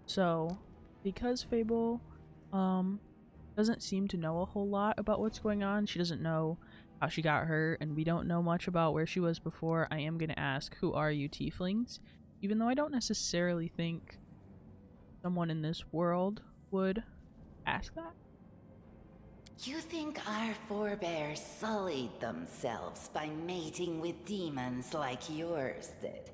Speaker 1: So, because Fable doesn't seem to know a whole lot about what's going on, she doesn't know how she got hurt, and we don't know much about where she was before, I am going to ask, who are you tieflings? Even though I don't necessarily think someone in this world would ask that.
Speaker 10: You think our forebears sullied themselves by mating with demons like yours did?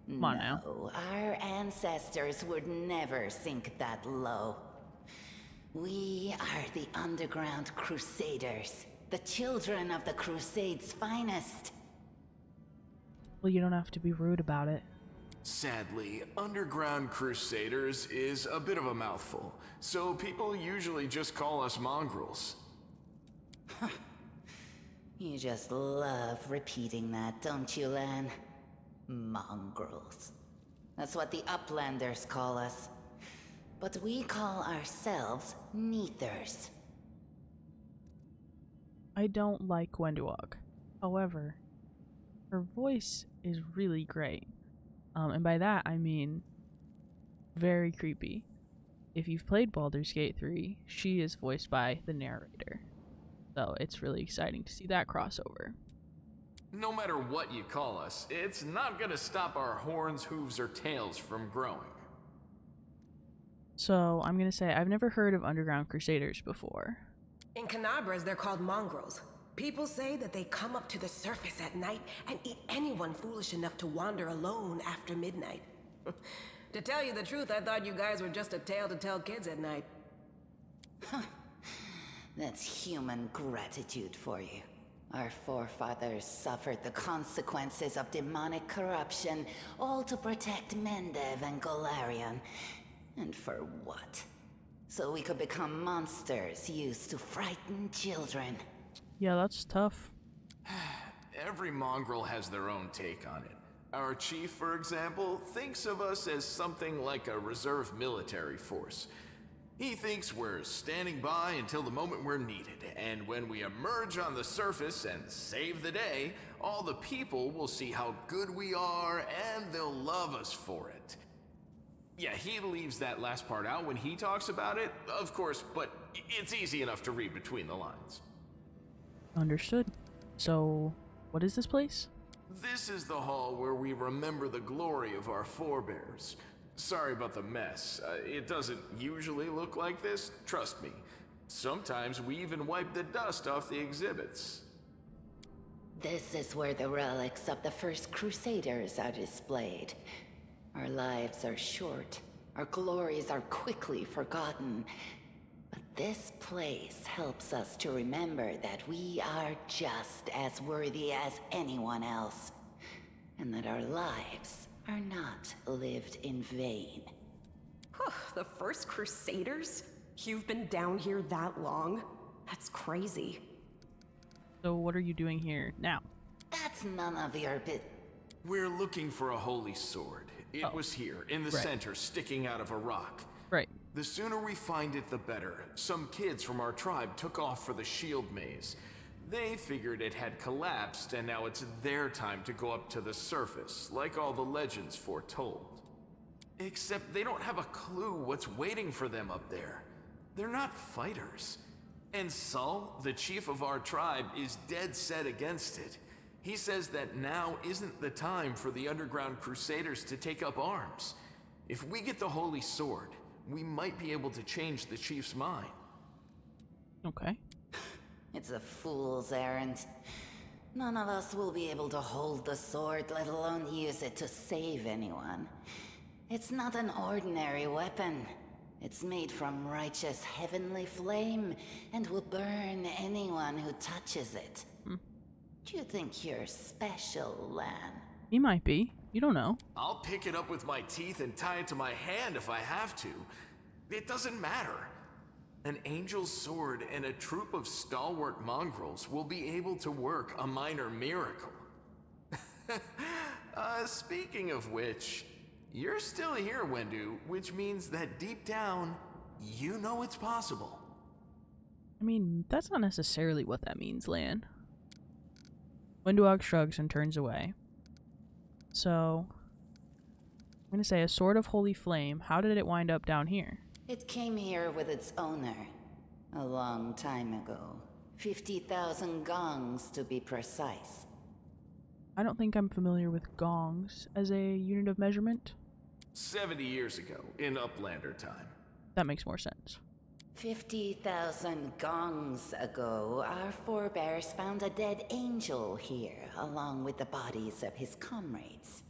Speaker 1: Come on now.
Speaker 10: No, our ancestors would never sink that low. We are the underground crusaders, the children of the Crusade's finest.
Speaker 1: Well, you don't have to be rude about it.
Speaker 13: Sadly, underground crusaders is a bit of a mouthful, so people usually just call us mongrels.
Speaker 10: You just love repeating that, don't you, Lann? Mongrels. That's what the Uplanders call us. But we call ourselves Neathers.
Speaker 1: I don't like wenduag. However, her voice is really great. And by that, I mean very creepy. If you've played Baldur's Gate 3, she is voiced by the narrator. So it's really exciting to see that crossover.
Speaker 13: No matter what you call us, it's not gonna stop our horns, hooves, or tails from growing.
Speaker 1: So I'm gonna say I've never heard of Underground Crusaders before.
Speaker 4: In Canabras, they're called mongrels. People say that they come up to the surface at night and eat anyone foolish enough to wander alone after midnight. To tell you the truth, I thought you guys were just a tale to tell kids at night.
Speaker 10: That's human gratitude for you. Our forefathers suffered the consequences of demonic corruption, all to protect Mendev and Golarion. And for what? So we could become monsters used to frighten children.
Speaker 1: Yeah, that's tough.
Speaker 13: Every mongrel has their own take on it. Our chief, for example, thinks of us as something like a reserve military force. He thinks we're standing by until the moment we're needed, and when we emerge on the surface and save the day, all the people will see how good we are and they'll love us for it. Yeah, he leaves that last part out when he talks about it, of course, but it's easy enough to read between the lines.
Speaker 1: Understood. So, what is this place?
Speaker 13: This is the hall where we remember the glory of our forebears. Sorry about the mess. It doesn't usually look like this, trust me. Sometimes we even wipe the dust off the exhibits.
Speaker 10: This is where the relics of the first Crusaders are displayed. Our lives are short. Our glories are quickly forgotten. But this place helps us to remember that we are just as worthy as anyone else. And that our lives are not lived in vain.
Speaker 8: The first Crusaders? You've been down here that long? That's crazy.
Speaker 1: So what are you doing here now?
Speaker 10: That's none of your
Speaker 13: We're looking for a holy sword. It was here, in the center, sticking out of a rock.
Speaker 1: Right.
Speaker 13: The sooner we find it, the better. Some kids from our tribe took off for the shield maze. They figured it had collapsed, and now it's their time to go up to the surface, like all the legends foretold. Except they don't have a clue what's waiting for them up there. They're not fighters. And Sul, the chief of our tribe, is dead set against it. He says that now isn't the time for the underground crusaders to take up arms. If we get the holy sword, we might be able to change the chief's mind.
Speaker 1: Okay.
Speaker 10: It's a fool's errand. None of us will be able to hold the sword, let alone use it to save anyone. It's not an ordinary weapon. It's made from righteous heavenly flame and will burn anyone who touches it. Do you think you're special, Lann?
Speaker 1: He might be. You don't know.
Speaker 13: I'll pick it up with my teeth and tie it to my hand if I have to. It doesn't matter. An angel's sword and a troop of stalwart mongrels will be able to work a minor miracle. Speaking of which, you're still here, Wendu, which means that deep down, you know it's possible.
Speaker 1: I mean, that's not necessarily what that means, Lan. Wenduag shrugs and turns away. So, I'm gonna say a sword of holy flame. How did it wind up down here?
Speaker 10: It came here with its owner a long time ago. 50,000 gongs to be precise.
Speaker 1: I don't think I'm familiar with gongs as a unit of measurement.
Speaker 13: 70 years ago, in Uplander time.
Speaker 1: That makes more sense.
Speaker 10: 50,000 gongs ago, our forebears found a dead angel here, along with the bodies of his comrades.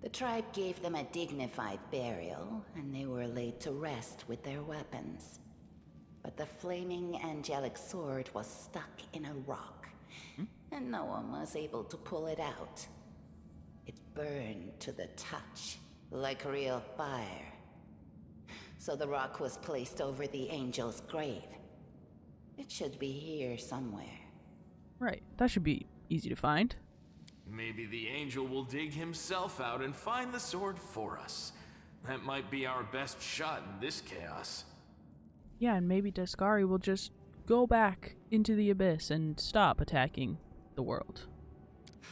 Speaker 10: The tribe gave them a dignified burial, and they were laid to rest with their weapons. But the flaming angelic sword was stuck in a rock, and no one was able to pull it out. It burned to the touch, like real fire. So the rock was placed over the angel's grave. It should be here somewhere.
Speaker 1: Right, that should be easy to find.
Speaker 13: Maybe the angel will dig himself out and find the sword for us. That might be our best shot in this chaos.
Speaker 1: Yeah, and maybe Descari will just go back into the abyss and stop attacking the world.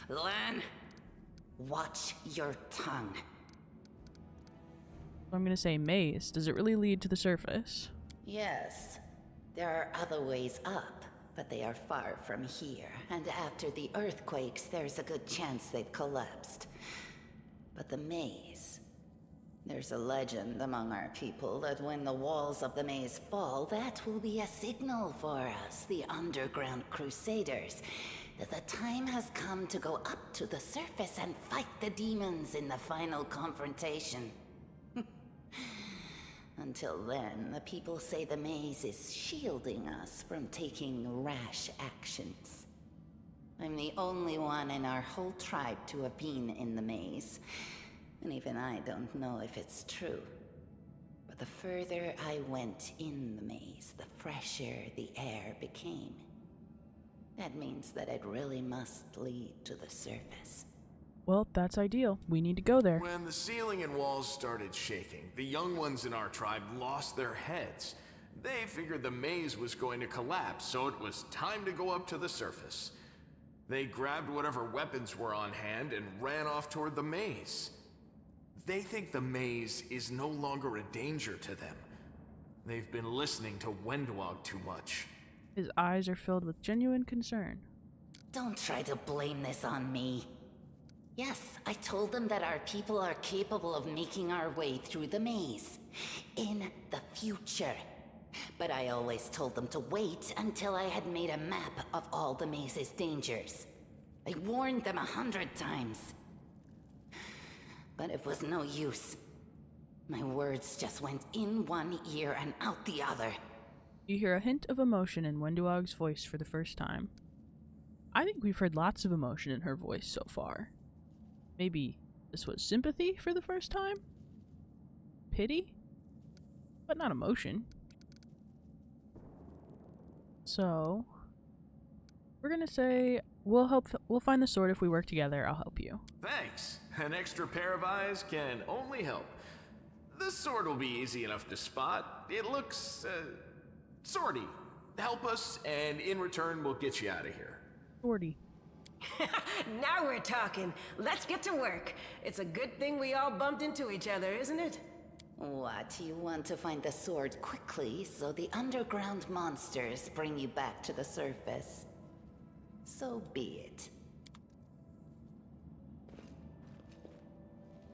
Speaker 10: Lann, watch your tongue.
Speaker 1: I'm gonna say maze. Does it really lead to the surface?
Speaker 10: Yes, there are other ways up, but they are far from here. And after the earthquakes, there's a good chance they've collapsed. But the maze... There's a legend among our people that when the walls of the maze fall, that will be a signal for us, the underground crusaders, that the time has come to go up to the surface and fight the demons in the final confrontation. Until then, the people say the maze is shielding us from taking rash actions. I'm the only one in our whole tribe to have been in the maze, and even I don't know if it's true. But the further I went in the maze, the fresher the air became. That means that it really must lead to the surface.
Speaker 1: Well, that's ideal. We need to go there.
Speaker 13: When the ceiling and walls started shaking, the young ones in our tribe lost their heads. They figured the maze was going to collapse, so it was time to go up to the surface. They grabbed whatever weapons were on hand and ran off toward the maze. They think the maze is no longer a danger to them. They've been listening to wenduag too much.
Speaker 1: His eyes are filled with genuine concern.
Speaker 10: Don't try to blame this on me. Yes, I told them that our people are capable of making our way through the maze. In the future. But I always told them to wait until I had made a map of all the maze's dangers. I warned them 100 times. But it was no use. My words just went in one ear and out the other.
Speaker 1: You hear a hint of emotion in Wenduag's voice for the first time. I think we've heard lots of emotion in her voice so far. Maybe this was sympathy for the first time? Pity? But not emotion. So, we're gonna say, we'll find the sword if we work together. I'll help you.
Speaker 13: Thanks. An extra pair of eyes can only help. The sword will be easy enough to spot. It looks, swordy. Help us, and in return, we'll get you out of here.
Speaker 1: Swordy.
Speaker 4: Now we're talking. Let's get to work. It's a good thing we all bumped into each other, isn't it?
Speaker 10: What, you want to find the sword quickly so the underground monsters bring you back to the surface? So be it.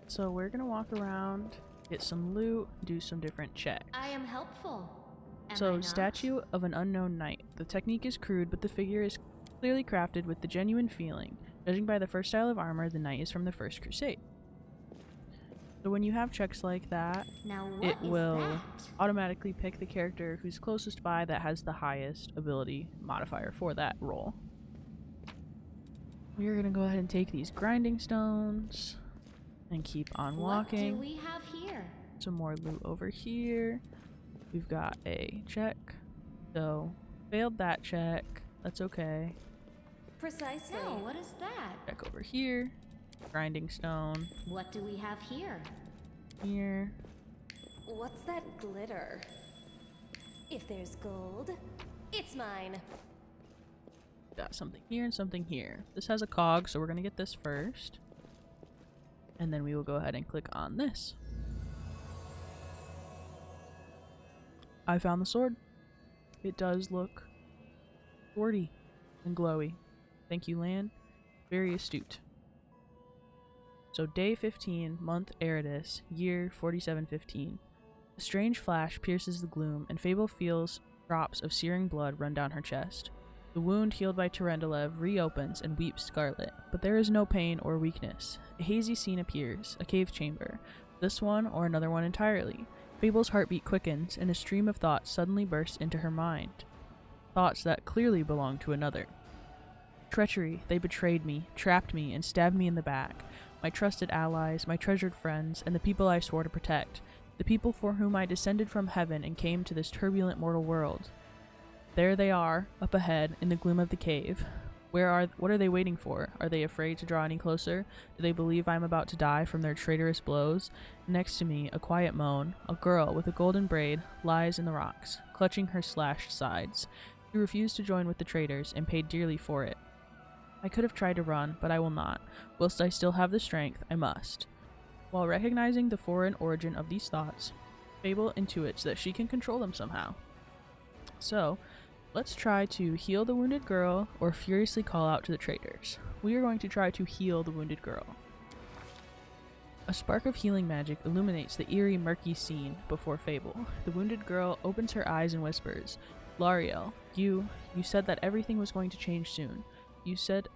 Speaker 1: So we're gonna walk around, get some loot, do some different checks.
Speaker 2: I am helpful. Am I
Speaker 1: So,
Speaker 2: not?
Speaker 1: statue of an unknown knight. The technique is crude, but the figure is clearly crafted with the genuine feeling. Judging by the first style of armor, the knight is from the First Crusade. So when you have checks like that,
Speaker 2: Now what
Speaker 1: it
Speaker 2: is
Speaker 1: will
Speaker 2: that?
Speaker 1: automatically pick the character who's closest by that has the highest ability modifier for that role. We are gonna go ahead and take these grinding stones and keep on walking.
Speaker 2: What do we have here?
Speaker 1: Some more loot over here. We've got a check. So, failed that check. That's okay.
Speaker 3: Precisely.
Speaker 2: No, what is that?
Speaker 1: Check over here. Grinding stone.
Speaker 2: What do we have here?
Speaker 1: Here.
Speaker 3: What's that glitter? If there's gold, it's mine.
Speaker 1: Got something here and something here. This has a cog, so we're gonna get this first. And then we will go ahead and click on this. I found the sword. It does look swordy and glowy. Thank you, Lan. Very astute. So day 15, month Eridus, year 4715. A strange flash pierces the gloom, and Fable feels drops of searing blood run down her chest. The wound healed by Terendelev reopens and weeps scarlet, but there is no pain or weakness. A hazy scene appears, a cave chamber. This one or another one entirely. Fable's heartbeat quickens, and a stream of thoughts suddenly bursts into her mind. Thoughts that clearly belong to another. Treachery, they betrayed me, trapped me, and stabbed me in the back. My trusted allies, my treasured friends, and the people I swore to protect. The people for whom I descended from heaven and came to this turbulent mortal world. There they are, up ahead, in the gloom of the cave. What are they waiting for? Are they afraid to draw any closer? Do they believe I am about to die from their traitorous blows? Next to me, a quiet moan. A girl with a golden braid lies in the rocks, clutching her slashed sides. She refused to join with the traitors and paid dearly for it. I could have tried to run, but I will not. Whilst I still have the strength, I must. While recognizing the foreign origin of these thoughts, Fable intuits that she can control them somehow. So, let's try to heal the wounded girl or furiously call out to the traitors. We are going to try to heal the wounded girl. A spark of healing magic illuminates the eerie, murky scene before Fable. The wounded girl opens her eyes and whispers, "Lariel, you said that everything was going to change soon. You said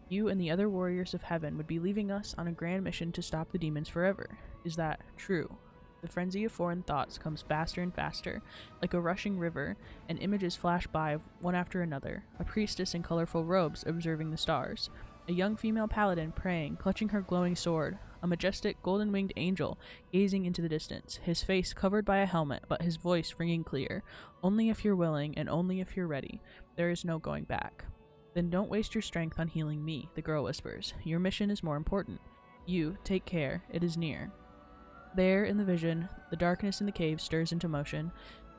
Speaker 1: you and the other warriors of heaven would be leaving us on a grand mission to stop the demons forever. Is that true?" The frenzy of foreign thoughts comes faster and faster, like a rushing river, and images flash by one after another. A priestess in colorful robes observing the stars. A young female paladin praying, clutching her glowing sword. A majestic, golden-winged angel gazing into the distance, his face covered by a helmet, but his voice ringing clear. "Only if you're willing, and only if you're ready. There is no going back." "Then don't waste your strength on healing me," the girl whispers. "Your mission is more important. You, take care. It is near." There, in the vision, the darkness in the cave stirs into motion.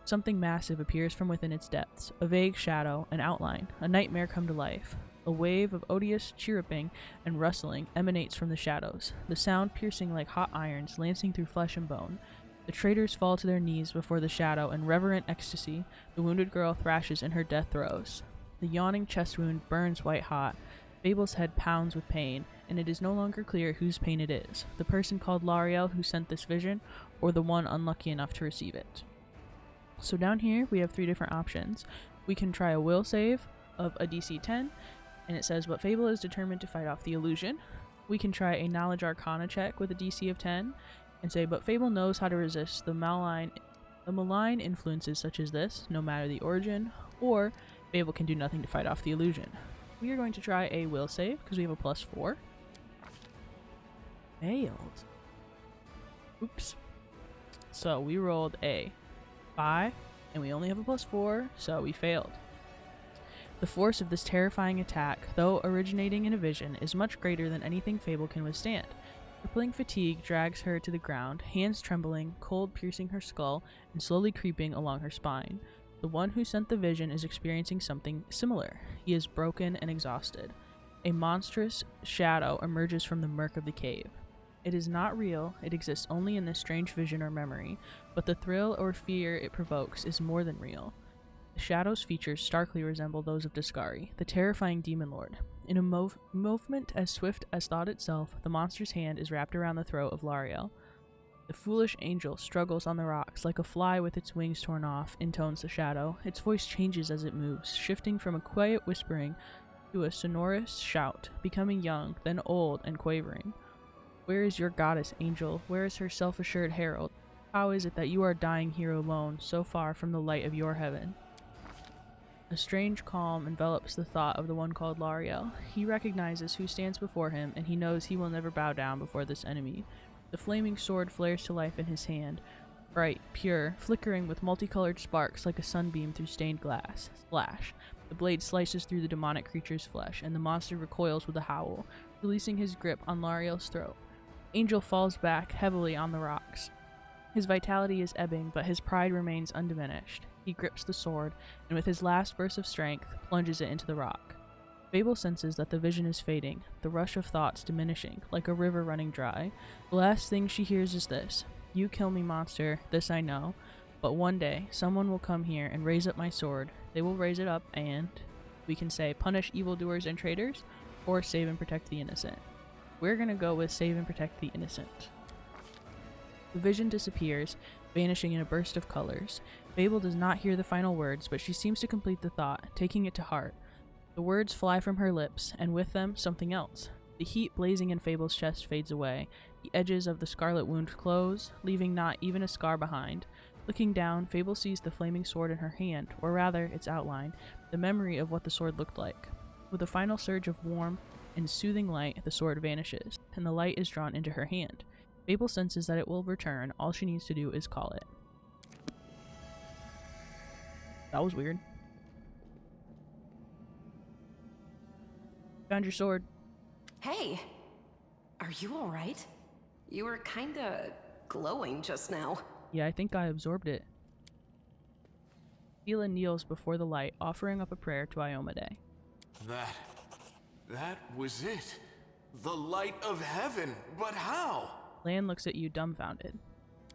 Speaker 1: Something massive appears from within its depths. A vague shadow, an outline, a nightmare come to life. A wave of odious chirruping and rustling emanates from the shadows, the sound piercing like hot irons, lancing through flesh and bone. The traitors fall to their knees before the shadow in reverent ecstasy. The wounded girl thrashes in her death throes. The yawning chest wound burns white hot. Fable's head pounds with pain, and it is no longer clear whose pain it is, the person called Lariel who sent this vision, or the one unlucky enough to receive it. So down here, we have 3 different options. We can try a will save of a DC 10, and it says, "But Fable is determined to fight off the illusion." We can try a Knowledge Arcana check with a DC of 10, and say, "But Fable knows how to resist the malign influences such as this, no matter the origin," or Fable can do nothing to fight off the illusion. We are going to try a will save, because we have a +4. Failed. Oops. So we rolled a 5, and we only have a +4, so we failed. The force of this terrifying attack, though originating in a vision, is much greater than anything Fable can withstand. Crippling fatigue drags her to the ground, hands trembling, cold piercing her skull, and slowly creeping along her spine. The one who sent the vision is experiencing something similar. He is broken and exhausted. A monstrous shadow emerges from the murk of the cave. It is not real, it exists only in this strange vision or memory, but the thrill or fear it provokes is more than real. The shadow's features starkly resemble those of Discari, the terrifying demon lord. In a movement as swift as thought itself, the monster's hand is wrapped around the throat of Lariel. The foolish angel struggles on the rocks like a fly with its wings torn off, intones the shadow. Its voice changes as it moves, shifting from a quiet whispering to a sonorous shout, becoming young, then old and quavering. "Where is your goddess, angel? Where is her self-assured herald? How is it that you are dying here alone, so far from the light of your heaven?" A A strange calm envelops the thought of the one called Lariel. He recognizes who stands before him, and he knows he will never bow down before this enemy. The flaming sword flares to life in his hand, bright, pure, flickering with multicolored sparks like a sunbeam through stained glass. Splash! The blade slices through the demonic creature's flesh, and the monster recoils with a howl, releasing his grip on Lariel's throat. Angel falls back heavily on the rocks. His vitality is ebbing, but his pride remains undiminished. He grips the sword, and with his last burst of strength, plunges it into the rock. Fable senses that the vision is fading, the rush of thoughts diminishing, like a river running dry. The last thing she hears is this: "You kill me, monster, this I know, but one day, someone will come here and raise up my sword. They will raise it up and," we can say, "punish evildoers and traitors, or save and protect the innocent." We're gonna go with save and protect the innocent. The vision disappears, vanishing in a burst of colors. Fable does not hear the final words, but she seems to complete the thought, taking it to heart. The words fly from her lips, and with them, something else. The heat blazing in Fable's chest fades away. The edges of the scarlet wound close, leaving not even a scar behind. Looking down, Fable sees the flaming sword in her hand, or rather, its outline, the memory of what the sword looked like. With a final surge of warm and soothing light, the sword vanishes, and the light is drawn into her hand. Fable senses that it will return. All she needs to do is call it. That was weird. Found your sword.
Speaker 8: Hey! Are you alright? You were kinda glowing just now.
Speaker 1: Yeah, I think I absorbed it. Hila kneels before the light, offering up a prayer to Iomade.
Speaker 13: That was it. The light of heaven, but how?
Speaker 1: Lann looks at you dumbfounded.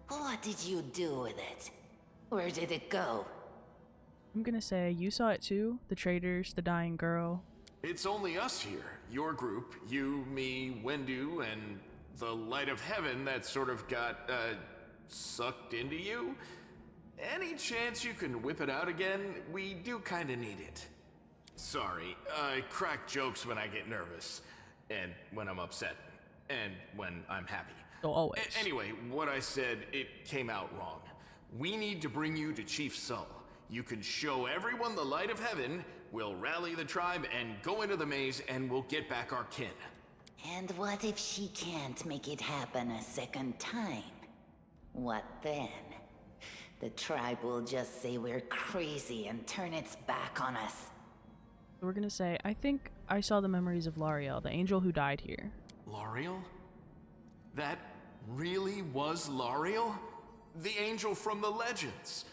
Speaker 10: What did you do with it? Where did it go?
Speaker 1: I'm gonna say you saw it too. The traitors, the dying girl.
Speaker 13: It's only us here. Your group, you, me, Wendu, and the light of heaven that sort of got, sucked into you. Any chance you can whip it out again? We do kinda need it. Sorry, I crack jokes when I get nervous, and when I'm upset, and when I'm happy.
Speaker 1: So always.
Speaker 13: Anyway, what I said, it came out wrong. We need to bring you to Chief Sull. You can show everyone the light of heaven, we'll rally the tribe and go into the maze, and we'll get back our kin.
Speaker 10: And what if she can't make it happen a second time? What then? The tribe will just say we're crazy and turn its back on us.
Speaker 1: We're gonna say, I think I saw the memories of Lariel, the angel who died here.
Speaker 13: Lariel? That really was Lariel? The angel from the legends.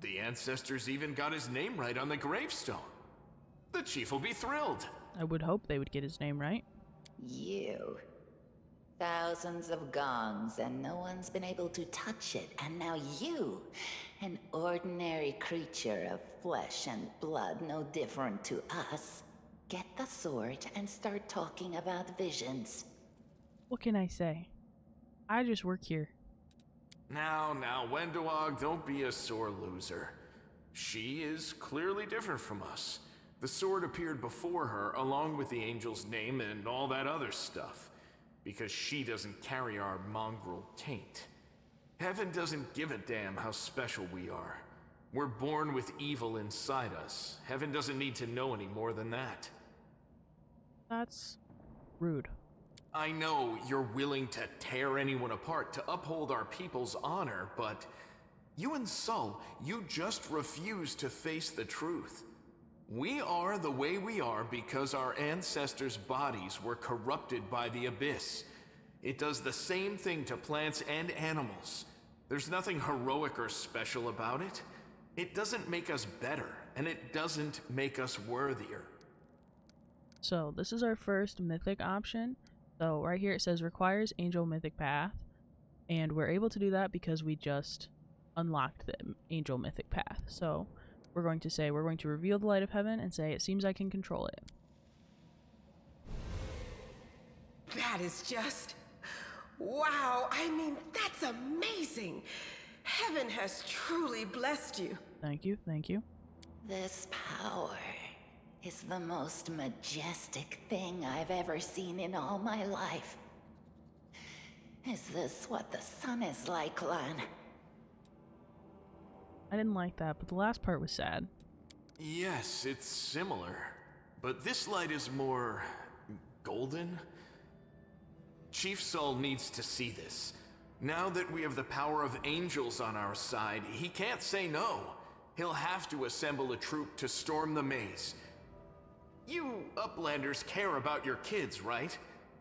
Speaker 13: The ancestors even got his name right on the gravestone. The chief will be thrilled.
Speaker 1: I would hope they would get his name right.
Speaker 10: You. Thousands of gongs and no one's been able to touch it, and now you, an ordinary creature of flesh and blood no different to us, get the sword and start talking about visions.
Speaker 1: What can I say? I just work here.
Speaker 13: Now, wenduag, don't be a sore loser. She is clearly different from us. The sword appeared before her, along with the angel's name and all that other stuff, because she doesn't carry our mongrel taint. Heaven doesn't give a damn how special we are. We're born with evil inside us. Heaven doesn't need to know any more than that.
Speaker 1: That's rude.
Speaker 13: I know you're willing to tear anyone apart to uphold our people's honor, but you and Sull, you just refuse to face the truth. We are the way we are because our ancestors' bodies were corrupted by the Abyss. It does the same thing to plants and animals. There's nothing heroic or special about it. It doesn't make us better, and it doesn't make us worthier.
Speaker 1: So this is our first mythic option. So right here it says requires angel mythic path, and we're able to do that because we just unlocked the angel mythic path. So we're going to say we're going to reveal the light of heaven and say it seems I can control it.
Speaker 4: That is just... wow, I mean, that's amazing. Heaven has truly blessed you.
Speaker 1: Thank you, thank you.
Speaker 10: This power is the most majestic thing I've ever seen in all my life. Is this what the sun is like, Lann?
Speaker 1: I didn't like that, but the last part was sad.
Speaker 13: Yes, it's similar. But this light is more... golden? Chief Saul needs to see this. Now that we have the power of angels on our side, he can't say no. He'll have to assemble a troop to storm the maze. You Uplanders care about your kids, right?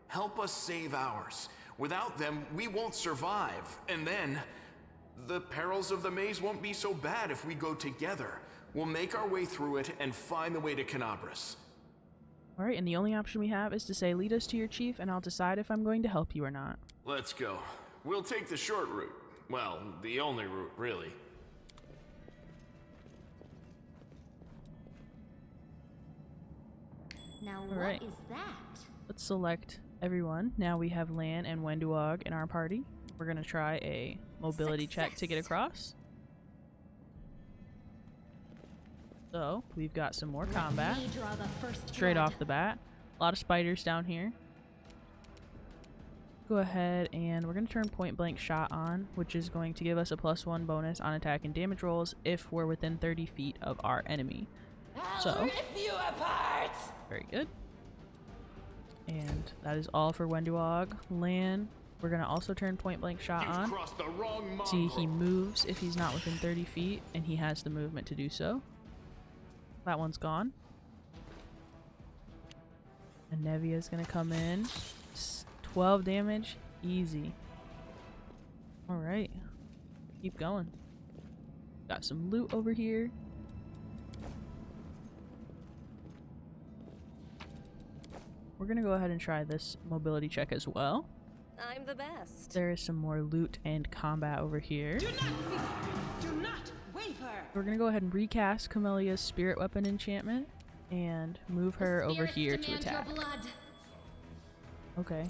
Speaker 13: Help us save ours. Without them, we won't survive. And then, the perils of the maze won't be so bad if we go together. We'll make our way through it and find the way to Canabras.
Speaker 1: Alright, and the only option we have is to say, lead us to your chief, and I'll decide if I'm going to help you or not.
Speaker 13: Let's go. We'll take the short route. Well, the only route, really.
Speaker 2: Now
Speaker 1: Alright.
Speaker 2: what is that?
Speaker 1: Let's select everyone. Now we have Lann and wenduag in our party. We're going to try a mobility check to get across. So, we've got some more combat. Straight off the bat. A lot of spiders down here. Go ahead and we're going to turn point blank shot on, which is going to give us a +1 bonus on attack and damage rolls if we're within 30 feet of our enemy. So, very good. And that is all for wenduag. Lann, we're going to also turn point blank shot on. See, he moves if he's not within 30 feet, and he has the movement to do so. That one's gone. And Nevia's going to come in. 12 damage. Easy. Alright. Keep going. Got some loot over here. We're going to go ahead and try this mobility check as well.
Speaker 3: I'm the best.
Speaker 1: There is some more loot and combat over here.
Speaker 4: Do not fear. Do not waver.
Speaker 1: We're going to go ahead and recast Camellia's spirit weapon enchantment and move her over here to attack. Okay.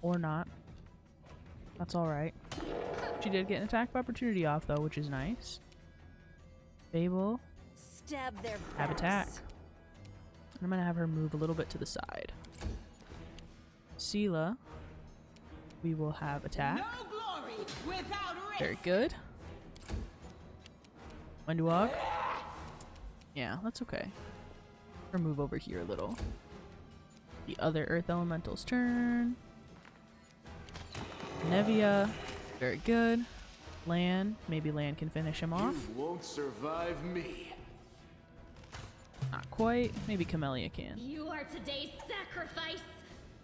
Speaker 1: Or not. That's alright. She did get an attack of opportunity off though, which is nice. Babel.
Speaker 3: Stab their
Speaker 1: Have
Speaker 3: backs.
Speaker 1: attack. I'm going to have her move a little bit to the side. Sela. We will have attack.
Speaker 4: No glory without risk.
Speaker 1: Very good. wenduag. Yeah, that's okay. Or move over here a little. The other earth elemental's turn. Nevia. Very good. Lann. Maybe Lann can finish him off.
Speaker 13: You won't survive me.
Speaker 1: Not quite. Maybe Camellia can.
Speaker 2: You are today's sacrifice.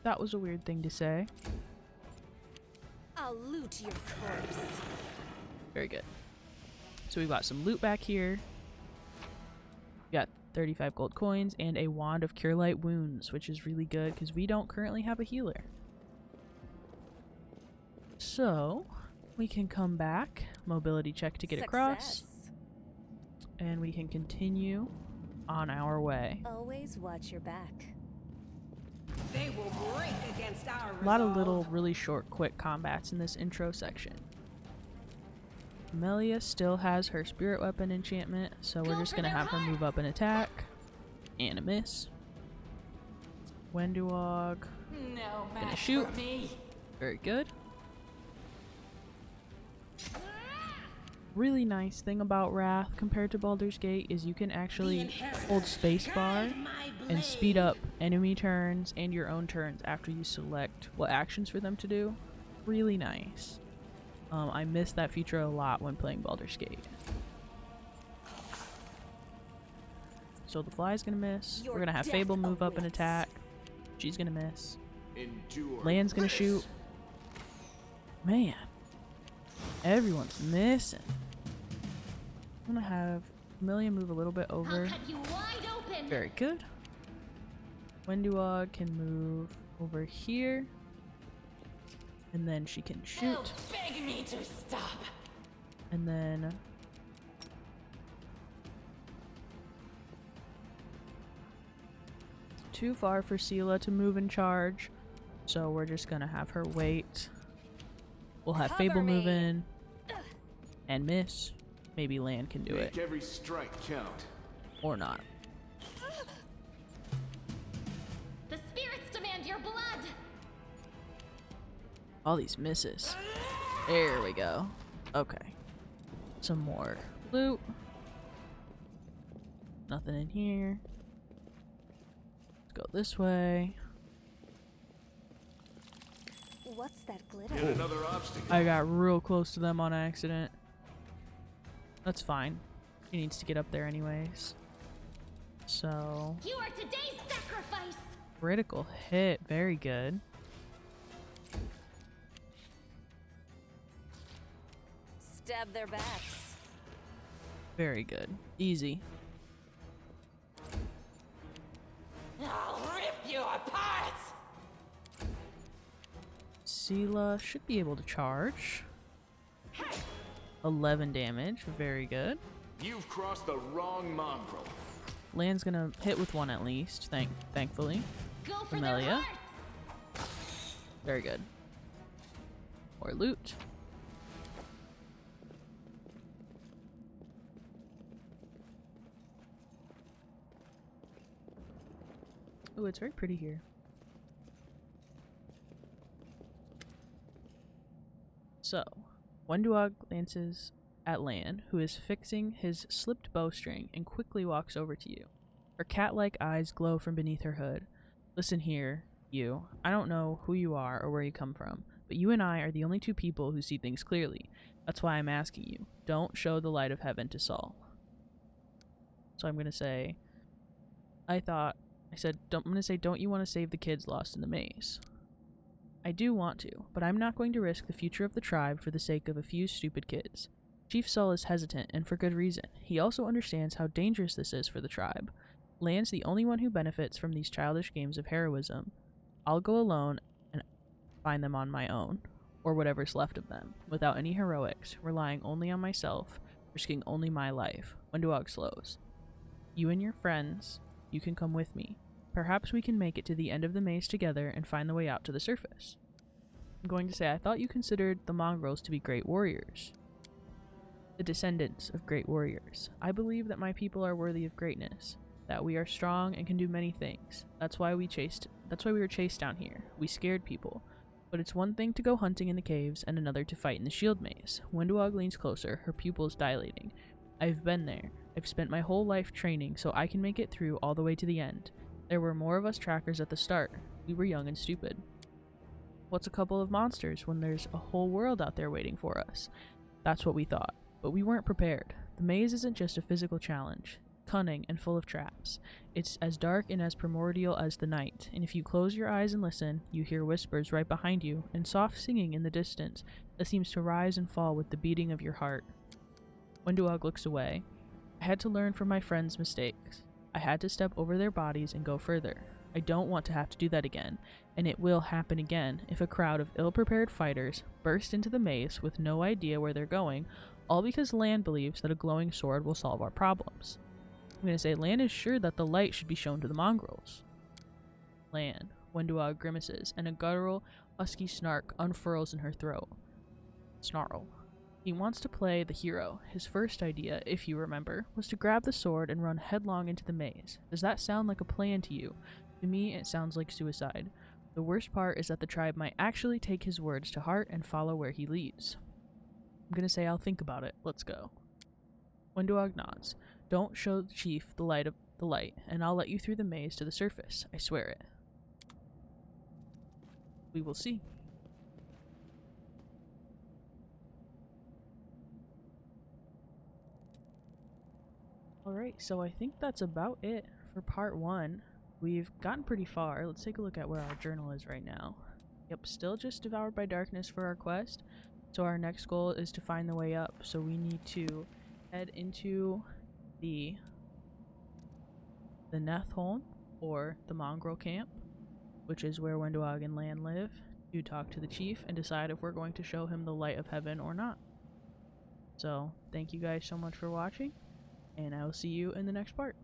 Speaker 1: That was a weird thing to say.
Speaker 3: I'll loot your corpse.
Speaker 1: Very good. So we've got some loot back here. We got 35 gold coins and a wand of cure light wounds, which is really good because we don't currently have a healer. So we can come back, mobility check to get across, and we can continue on our way.
Speaker 3: Always watch your back.
Speaker 4: They will break against our
Speaker 1: A lot of
Speaker 4: resolve.
Speaker 1: little, really short, quick combats in this intro section. Camellia still has her spirit weapon enchantment, so we're just gonna have her move up and attack. And a miss. wenduag.
Speaker 4: No
Speaker 1: Gonna shoot.
Speaker 4: for me.
Speaker 1: Very good. Really nice thing about Wrath compared to Baldur's Gate is you can actually hold spacebar and speed up enemy turns and your own turns after you select what actions for them to do. Really nice. I miss that feature a lot when playing Baldur's Gate. So the fly's gonna miss. We're gonna have Fable move up and attack. She's gonna miss.
Speaker 13: Endure.
Speaker 1: Lann's gonna shoot. Man, everyone's missing. I'm gonna have Camellia move a little bit over.
Speaker 2: I'll cut you wide open.
Speaker 1: Very good. wenduag can move over here. And then she can shoot.
Speaker 4: Beg me to stop.
Speaker 1: And then too far for Sela to move and charge. So we're just gonna have her wait. We'll have Fable move in and miss. Maybe Lann can do it.
Speaker 13: Make every strike count.
Speaker 1: Or not.
Speaker 2: The spirits demand your blood.
Speaker 1: All these misses. There we go. Okay. Some more loot. Nothing in here. Let's go this way.
Speaker 3: What's that glitter?
Speaker 13: Yet another obstacle.
Speaker 1: I got real close to them on accident. That's fine. He needs to get up there anyways. So...
Speaker 14: You are today's sacrifice!
Speaker 1: critical hit. Very good.
Speaker 3: Stab their backs.
Speaker 1: Very good. Easy.
Speaker 10: I'll rip you apart!
Speaker 1: Sela should be able to charge. 11 damage. Very good.
Speaker 13: You've crossed the wrong mongrel.
Speaker 1: Lann's gonna hit with one at least, thankfully.
Speaker 14: Go for
Speaker 1: Amelia. Very good. More loot. Oh, it's very pretty here. So, Wenduag glances at Lann, who is fixing his slipped bowstring, and quickly walks over to you. Her cat-like eyes glow from beneath her hood. Listen here, you. I don't know who you are or where you come from, but you and I are the only two people who see things clearly. That's why I'm asking you. Don't show the light of heaven to Saul. So I'm going to say, I'm going to say, don't you want to save the kids lost in the maze? I do want to, but I'm not going to risk the future of the tribe for the sake of a few stupid kids. Chief Saul is hesitant, and for good reason. He also understands how dangerous this is for the tribe. Lann's the only one who benefits from these childish games of heroism. I'll go alone and find them on my own, or whatever's left of them, without any heroics, relying only on myself, risking only my life. Wenduag slows. You and your friends, you can come with me. Perhaps we can make it to the end of the maze together and find the way out to the surface. I'm going to say, I thought you considered the mongrels to be great warriors. The descendants of great warriors. I believe that my people are worthy of greatness, that we are strong and can do many things. That's why we were chased down here. We scared people. But it's one thing to go hunting in the caves and another to fight in the shield maze. Wenduag leans closer, her pupils dilating. I've been there. I've spent my whole life training so I can make it through all the way to the end. There were more of us trackers at the start. We were young and stupid. What's a couple of monsters when there's a whole world out there waiting for us? That's what we thought. But we weren't prepared. The maze isn't just a physical challenge. Cunning and full of traps. It's as dark and as primordial as the night, and if you close your eyes and listen, you hear whispers right behind you, and soft singing in the distance that seems to rise and fall with the beating of your heart. Wenduag looks away. I had to learn from my friends' mistakes. I had to step over their bodies and go further. I don't want to have to do that again, and it will happen again if a crowd of ill-prepared fighters burst into the maze with no idea where they're going, all because Lann believes that a glowing sword will solve our problems. I'm going to say Lann is sure that the light should be shown to the mongrels. Lann. Wenduag grimaces, and a guttural, husky snark unfurls in her throat. Snarl. He wants to play the hero. His first idea, if you remember, was to grab the sword and run headlong into the maze. Does that sound like a plan to you? To me, it sounds like suicide. The worst part is that the tribe might actually take his words to heart and follow where he leads. I'm going to say I'll think about it. Let's go. Wenduag nods. Don't show the chief the light, and I'll let you through the maze to the surface. I swear it. We will see. Alright, so I think that's about it for part 1. We've gotten pretty far. Let's take a look at where our journal is right now. Yep, still just devoured by darkness for our quest. So our next goal is to find the way up. So we need to head into the Neth home, or the mongrel camp, which is where Wenduag and Lann live, to talk to the chief and decide if we're going to show him the light of heaven or not. So, thank you guys so much for watching, and I will see you in the next part.